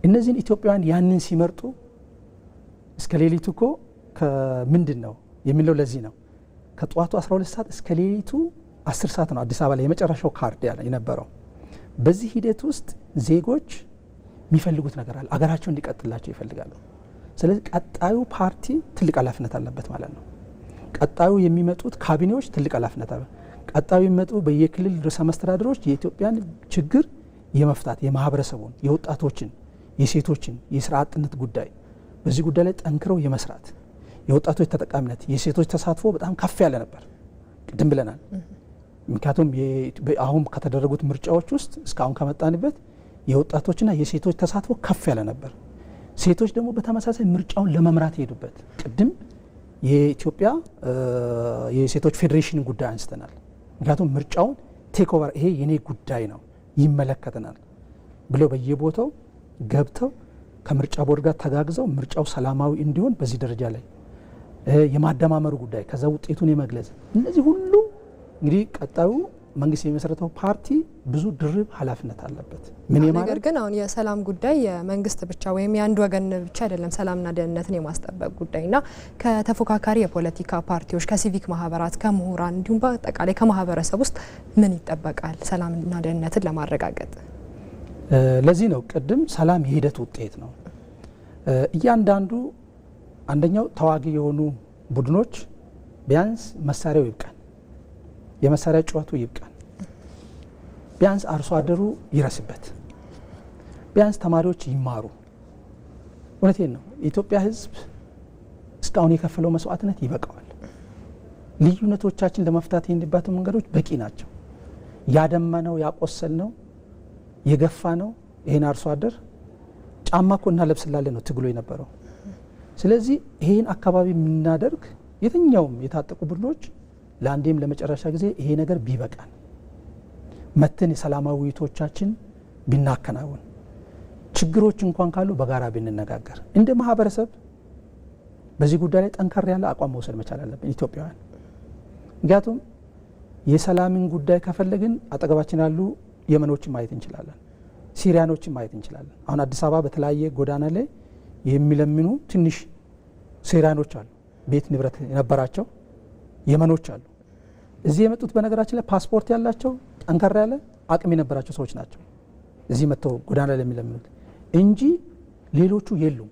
እነዚህን ኢትዮጵያውያን ያንን ሲመርጡ እስከ ሌሊቱ እኮ ከምንድን ነው የሚለው ለዚህ ነው ከጠዋቱ 12 ሰዓት እስከ ሌሊቱ 10 ሰዓት ነው አዲስ አበባ ላይ የመጨረሻው ካርድ የነበረው። በዚህ ሂደት ውስጥ ዜጎች የሚፈልጉት ነገር አለ። አገራቸው እንዲቀጥላቸው ይፈልጋሉ። ስለዚህ ቀጣዩ ፓርቲ ትልቅ ኃላፊነት አለበት ማለት ነው። ቀጣዩ የሚመጡት ካቢኔዎች ትልቅ ኃላፊነት አለ። ቀጣዩ የሚመጡ በየክልል ርዕሰ መስተዳድሮች የኢትዮጵያን ችግር የመፍታት የማህበረሰቡን፣ የወጣቶችን፣ የሴቶችን የስራ አጥነት ጉዳይ በዚህ ጉዳይ ላይ ጠንክረው የመስራት የወጣቶች ተጠቃሚነት፣ የሴቶች ተሳትፎ በጣም ከፍ ያለ ነበር። ቅድም ብለናል። ምክንያቱም አሁን ከተደረጉት ምርጫዎች ውስጥ እስካሁን ከመጣንበት የወጣቶችና የሴቶች ተሳትፎ ከፍ ያለ ነበር። ሴቶች ደግሞ በተመሳሳይ ምርጫውን ለመምራት የሄዱበት። ቅድም የኢትዮጵያ የሴቶች ፌዴሬሽን ጉዳይ አንስተናል። ምክንያቱም ምርጫውን ቴክ ኦቨር ይሄ የኔ ጉዳይ ነው ይመለከተናል ብለው በየቦታው ገብተው ከምርጫ ቦርድ ጋር ተጋግዘው ምርጫው ሰላማዊ እንዲሆን በዚህ ደረጃ ላይ የማደማመሩ ጉዳይ ከዛ ውጤቱን የመግለጽ እነዚህ ሁሉ እንግዲህ ቀጣዩ መንግስት የሚመሰረተው ፓርቲ ብዙ ድርብ ኃላፊነት አለበት። ነገር ግን አሁን የሰላም ጉዳይ የመንግስት ብቻ ወይም የአንድ ወገን ብቻ አይደለም። ሰላምና ደህንነትን የማስጠበቅ ጉዳይና ከተፎካካሪ የፖለቲካ ፓርቲዎች፣ ከሲቪክ ማህበራት፣ ከምሁራን እንዲሁም በአጠቃላይ ከማህበረሰብ ውስጥ ምን ይጠበቃል ሰላምና ደህንነትን ለማረጋገጥ? ለዚህ ነው ቅድም ሰላም የሂደት ውጤት ነው። እያንዳንዱ አንደኛው ተዋጊ የሆኑ ቡድኖች ቢያንስ መሳሪያው ይብቃን፣ የመሳሪያ ጨዋቱ ይብቃን፣ ቢያንስ አርሶ አደሩ ይረስበት፣ ቢያንስ ተማሪዎች ይማሩ። እውነቴን ነው። የኢትዮጵያ ሕዝብ እስካሁን የከፈለው መስዋዕትነት ይበቃዋል። ልዩነቶቻችን ለመፍታት የሄድንባቸው መንገዶች በቂ ናቸው። ያደመነው፣ ያቆሰልነው፣ የገፋ ነው። ይሄን አርሶ አደር ጫማ እኮ እናለብስላለን ነው ትግሎ የነበረው። ስለዚህ ይሄን አካባቢ የምናደርግ የትኛውም የታጠቁ ቡድኖች ለአንዴም ለመጨረሻ ጊዜ ይሄ ነገር ቢበቃን መተን የሰላማዊ ውይይቶቻችን ቢናከናውን ችግሮች እንኳን ካሉ በጋራ ብንነጋገር እንደ ማህበረሰብ በዚህ ጉዳይ ላይ ጠንከር ያለ አቋም መውሰድ መቻል አለብን ኢትዮጵያውያን። ምክንያቱም የሰላምን ጉዳይ ከፈለግን አጠገባችን ያሉ የመኖችን ማየት እንችላለን፣ ሲሪያኖችን ማየት እንችላለን። አሁን አዲስ አበባ በተለያየ ጎዳና ላይ የሚለምኑ ትንሽ ሲሪያኖች አሉ፣ ቤት ንብረት የነበራቸው የመኖች አሉ። እዚህ የመጡት በነገራችን ላይ ፓስፖርት ያላቸው ጠንከር ያለ አቅም የነበራቸው ሰዎች ናቸው እዚህ መጥተው ጎዳና ላይ የሚለምኑት እንጂ ሌሎቹ የሉም።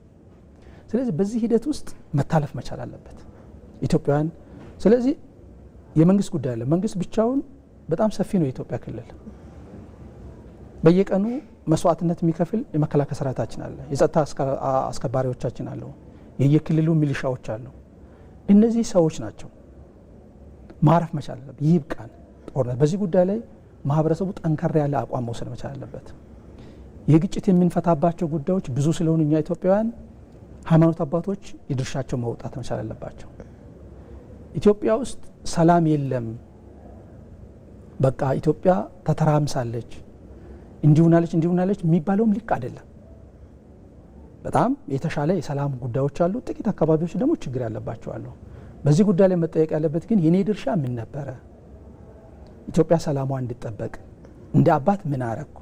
ስለዚህ በዚህ ሂደት ውስጥ መታለፍ መቻል አለበት ኢትዮጵያውያን። ስለዚህ የመንግስት ጉዳይ አለ። መንግስት ብቻውን በጣም ሰፊ ነው የኢትዮጵያ ክልል። በየቀኑ መስዋዕትነት የሚከፍል የመከላከያ ሰራዊታችን አለ፣ የጸጥታ አስከባሪዎቻችን አሉ፣ የየክልሉ ሚሊሻዎች አሉ። እነዚህ ሰዎች ናቸው ማረፍ መቻል አለበት። ይብቃን ጦርነት። በዚህ ጉዳይ ላይ ማህበረሰቡ ጠንከር ያለ አቋም መውሰድ መቻል አለበት። የግጭት የምንፈታባቸው ጉዳዮች ብዙ ስለሆኑ እኛ ኢትዮጵያውያን ሃይማኖት አባቶች የድርሻቸው መውጣት መቻል አለባቸው። ኢትዮጵያ ውስጥ ሰላም የለም፣ በቃ ኢትዮጵያ ተተራምሳለች፣ እንዲሁናለች እንዲሁናለች የሚባለውም ልክ አይደለም። በጣም የተሻለ የሰላም ጉዳዮች አሉ፣ ጥቂት አካባቢዎች ደግሞ ችግር ያለባቸው አሉ። በዚህ ጉዳይ ላይ መጠየቅ ያለበት ግን የኔ ድርሻ ምን ነበረ? ኢትዮጵያ ሰላሟ እንዲጠበቅ እንደ አባት ምን አረኩ?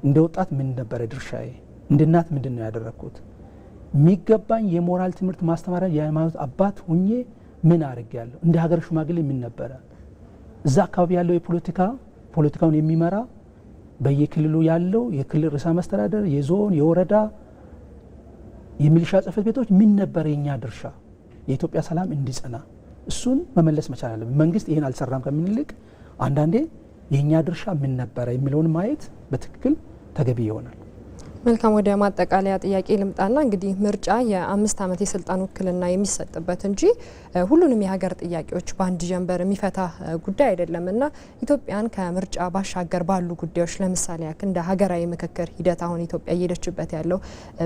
እንደ ወጣት ምን ነበረ ድርሻዬ? እንደ እናት ምንድን ነው ያደረኩት? የሚገባኝ የሞራል ትምህርት ማስተማሪያ የሃይማኖት አባት ሁኜ ምን አድርጌያለሁ? እንደ ሀገር ሽማግሌ ምን ነበረ? እዛ አካባቢ ያለው ፖለቲካውን የሚመራ በየክልሉ ያለው የክልል ርዕሰ መስተዳደር፣ የዞን፣ የወረዳ፣ የሚሊሻ ጽሕፈት ቤቶች ምን ነበረ የኛ ድርሻ የኢትዮጵያ ሰላም እንዲጸና? እሱን መመለስ መቻል አለብን። መንግስት ይሄን አልሰራም ከምንልቅ አንዳንዴ የኛ ድርሻ ምን ነበረ የሚለውን ማየት በትክክል ተገቢ ይሆናል። መልካም፣ ወደ ማጠቃለያ ጥያቄ ልምጣና እንግዲህ ምርጫ የ5 ዓመት የስልጣን ውክልና የሚሰጥበት እንጂ ሁሉንም የሀገር ጥያቄዎች በአንድ ጀንበር የሚፈታ ጉዳይ አይደለም እና ኢትዮጵያን ከምርጫ ባሻገር ባሉ ጉዳዮች ለምሳሌ ያክል እንደ ሀገራዊ ምክክር ሂደት አሁን ኢትዮጵያ እየሄደችበት ያለው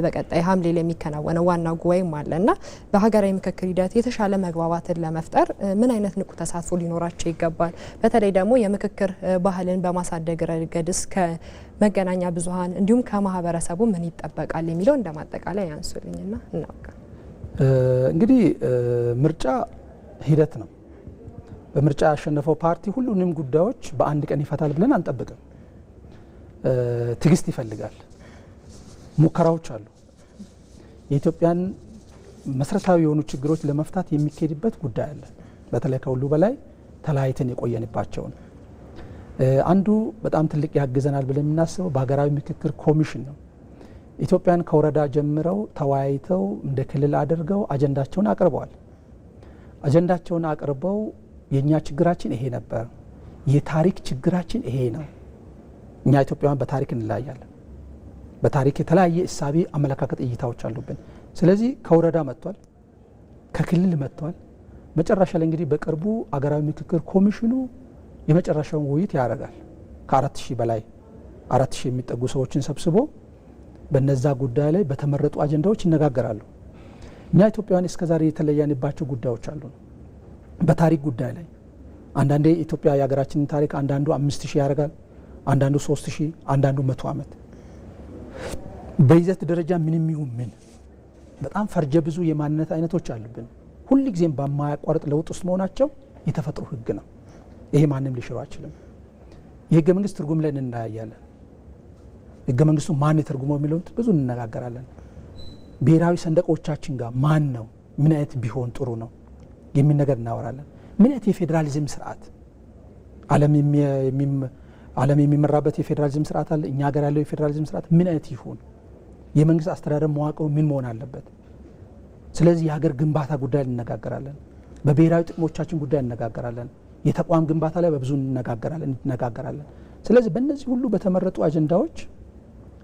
በቀጣይ ሐምሌ ላይ የሚከናወነው ዋና ጉባኤም አለ እና በሀገራዊ ምክክር ሂደት የተሻለ መግባባትን ለመፍጠር ምን አይነት ንቁ ተሳትፎ ሊኖራቸው ይገባል? በተለይ ደግሞ የምክክር ባህልን በማሳደግ ረገድስ መገናኛ ብዙሃን እንዲሁም ከማህበረሰቡ ምን ይጠበቃል የሚለው እንደማጠቃለያ ያንሱልኝና እናውቃ። እንግዲህ ምርጫ ሂደት ነው። በምርጫ ያሸነፈው ፓርቲ ሁሉንም ጉዳዮች በአንድ ቀን ይፈታል ብለን አንጠብቅም። ትዕግስት ይፈልጋል። ሙከራዎች አሉ። የኢትዮጵያን መሰረታዊ የሆኑ ችግሮች ለመፍታት የሚካሄድበት ጉዳይ አለ። በተለይ ከሁሉ በላይ ተለያይተን የቆየንባቸውን አንዱ በጣም ትልቅ ያግዘናል ብለን የምናስበው በሀገራዊ ምክክር ኮሚሽን ነው። ኢትዮጵያን ከወረዳ ጀምረው ተወያይተው እንደ ክልል አድርገው አጀንዳቸውን አቅርበዋል። አጀንዳቸውን አቅርበው የእኛ ችግራችን ይሄ ነበር፣ የታሪክ ችግራችን ይሄ ነው። እኛ ኢትዮጵያውያን በታሪክ እንለያያለን። በታሪክ የተለያየ እሳቤ፣ አመለካከት፣ እይታዎች አሉብን። ስለዚህ ከወረዳ መጥቷል፣ ከክልል መጥቷል። መጨረሻ ላይ እንግዲህ በቅርቡ አገራዊ ምክክር ኮሚሽኑ የመጨረሻውን ውይይት ያደርጋል። ከ4000 በላይ 4000 የሚጠጉ ሰዎችን ሰብስቦ በነዛ ጉዳይ ላይ በተመረጡ አጀንዳዎች ይነጋገራሉ። እኛ ኢትዮጵያውያን እስከዛሬ የተለያንባቸው ጉዳዮች አሉ። በታሪክ ጉዳይ ላይ አንዳንዴ ኢትዮጵያ የሀገራችንን ታሪክ አንዳንዱ 5000 ያደርጋል፣ አንዳንዱ 3000፣ አንዳንዱ 100 ዓመት። በይዘት ደረጃ ምንም ይሁን ምን በጣም ፈርጀ ብዙ የማንነት አይነቶች አሉብን። ሁሉ ጊዜም በማያቋርጥ ለውጥ ውስጥ መሆናቸው የተፈጥሮ ህግ ነው። ይሄ ማንም ሊሽረው አይችልም። የህገ መንግስት ትርጉም ላይ እንናያያለን። ህገ መንግስቱ ማን የተርጉመው የሚለውን ብዙ እንነጋገራለን። ብሔራዊ ሰንደቆቻችን ጋር ማን ነው ምን አይነት ቢሆን ጥሩ ነው የሚል ነገር እናወራለን። ምን አይነት የፌዴራሊዝም ስርዓት ዓለም የሚመራበት የፌዴራሊዝም ስርዓት አለ። እኛ ሀገር ያለው የፌዴራሊዝም ስርዓት ምን አይነት ይሁን? የመንግስት አስተዳደር መዋቅሩ ምን መሆን አለበት? ስለዚህ የሀገር ግንባታ ጉዳይ እንነጋገራለን። በብሔራዊ ጥቅሞቻችን ጉዳይ እንነጋገራለን። የተቋም ግንባታ ላይ በብዙ እንነጋገራለን። ስለዚህ በእነዚህ ሁሉ በተመረጡ አጀንዳዎች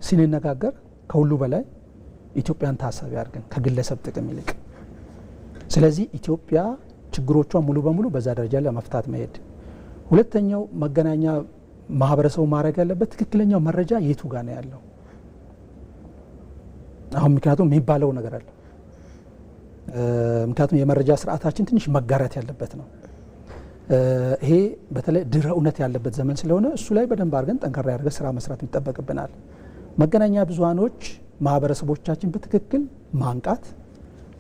ስንነጋገር ከሁሉ በላይ ኢትዮጵያን ታሳቢ አድርገን ከግለሰብ ጥቅም ይልቅ ስለዚህ ኢትዮጵያ ችግሮቿ ሙሉ በሙሉ በዛ ደረጃ ላይ መፍታት መሄድ። ሁለተኛው መገናኛ ማህበረሰቡ ማድረግ ያለበት ትክክለኛው መረጃ የቱ ጋር ነው ያለው? አሁን ምክንያቱም የሚባለው ነገር አለ። ምክንያቱም የመረጃ ስርዓታችን ትንሽ መጋራት ያለበት ነው። ይሄ በተለይ ድህረ እውነት ያለበት ዘመን ስለሆነ እሱ ላይ በደንብ አድርገን ጠንካራ ያደርገ ስራ መስራት ይጠበቅብናል። መገናኛ ብዙሃኖች ማህበረሰቦቻችን በትክክል ማንቃት፣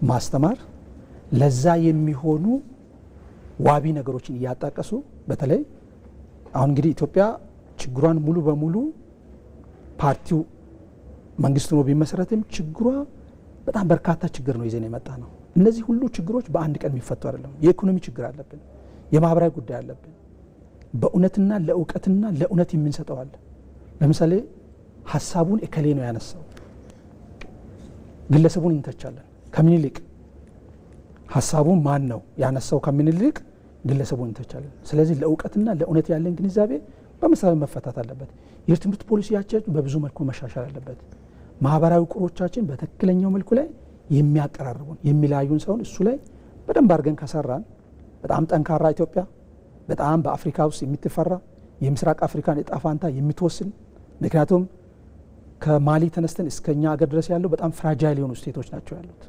ማስተማር፣ ለዛ የሚሆኑ ዋቢ ነገሮችን እያጣቀሱ በተለይ አሁን እንግዲህ ኢትዮጵያ ችግሯን ሙሉ በሙሉ ፓርቲው መንግስት ነው ቢመሰረትም ችግሯ በጣም በርካታ ችግር ነው ይዘን የመጣ ነው። እነዚህ ሁሉ ችግሮች በአንድ ቀን የሚፈቱ አይደለም። የኢኮኖሚ ችግር አለብን፣ የማህበራዊ ጉዳይ አለብን። በእውነትና ለእውቀትና ለእውነት የምንሰጠው አለ። ለምሳሌ ሀሳቡን እከሌ ነው ያነሳው፣ ግለሰቡን እንተቻለን። ከምን ይልቅ ሀሳቡን ማን ነው ያነሳው ከምን ይልቅ ግለሰቡን እንተቻለን። ስለዚህ ለእውቀትና ለእውነት ያለን ግንዛቤ በመሰረት መፈታት አለበት። የትምህርት ፖሊሲያችን በብዙ መልኩ መሻሻል አለበት። ማህበራዊ ቁሮቻችን በትክክለኛው መልኩ ላይ የሚያቀራርቡን የሚለያዩን ሰውን እሱ ላይ በደንብ አድርገን ከሰራን በጣም ጠንካራ ኢትዮጵያ በጣም በአፍሪካ ውስጥ የምትፈራ የምስራቅ አፍሪካን እጣ ፋንታ የምትወስን ምክንያቱም ከማሊ ተነስተን እስከኛ ሀገር ድረስ ያለው በጣም ፍራጃይል የሆኑ ስቴቶች ናቸው ያሉት።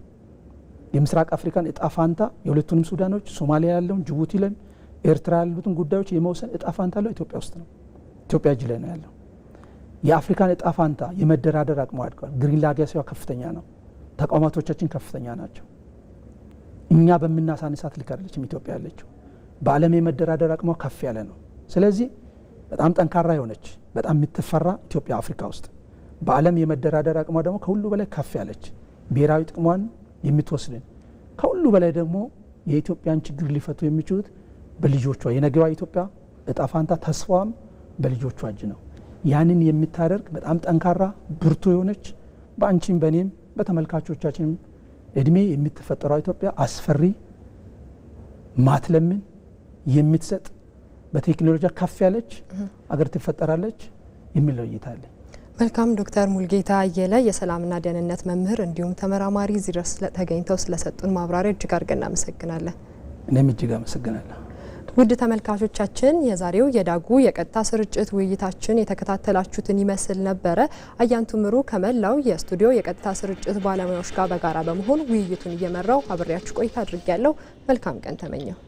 የምስራቅ አፍሪካን እጣ ፋንታ የሁለቱንም ሱዳኖች፣ ሶማሊያ ያለውን፣ ጅቡቲ ላይ፣ ኤርትራ ያሉትን ጉዳዮች የመወሰን እጣ ፋንታ ያለው ኢትዮጵያ ውስጥ ነው። ኢትዮጵያ እጅ ላይ ነው ያለው። የአፍሪካን እጣ ፋንታ የመደራደር አቅሟ አድጓል። ግሪን ሌጋሲዋ ከፍተኛ ነው። ተቋማቶቻችን ከፍተኛ ናቸው። እኛ በምናሳንሳት ልክ አይደለችም ኢትዮጵያ ያለችው። በዓለም የመደራደር አቅሟ ከፍ ያለ ነው። ስለዚህ በጣም ጠንካራ የሆነች በጣም የምትፈራ ኢትዮጵያ አፍሪካ ውስጥ በዓለም የመደራደር አቅሟ ደግሞ ከሁሉ በላይ ከፍ ያለች ብሔራዊ ጥቅሟን የምትወስድን ከሁሉ በላይ ደግሞ የኢትዮጵያን ችግር ሊፈቱ የሚችሉት በልጆቿ የነገዋ ኢትዮጵያ እጣ ፋንታ ተስፋዋም በልጆቿ እጅ ነው። ያንን የምታደርግ በጣም ጠንካራ ብርቱ የሆነች በአንቺም በእኔም በተመልካቾቻችንም እድሜ የምትፈጠረው ኢትዮጵያ አስፈሪ ማትለምን የምትሰጥ በቴክኖሎጂ ከፍ ያለች አገር ትፈጠራለች የሚል እይታ አለ። መልካም ዶክተር ሙልጌታ አየለ የሰላምና ደህንነት መምህር እንዲሁም ተመራማሪ እዚህ ድረስ ተገኝተው ስለሰጡን ማብራሪያ እጅግ አድርገን እናመሰግናለን። እኔም እጅግ አመሰግናለሁ። ውድ ተመልካቾቻችን የዛሬው የዳጉ የቀጥታ ስርጭት ውይይታችን የተከታተላችሁትን ይመስል ነበረ። አያንቱ ምሩ ከመላው የስቱዲዮ የቀጥታ ስርጭት ባለሙያዎች ጋር በጋራ በመሆን ውይይቱን እየመራው አብሬያችሁ ቆይታ አድርጌያለሁ። መልካም ቀን ተመኘው።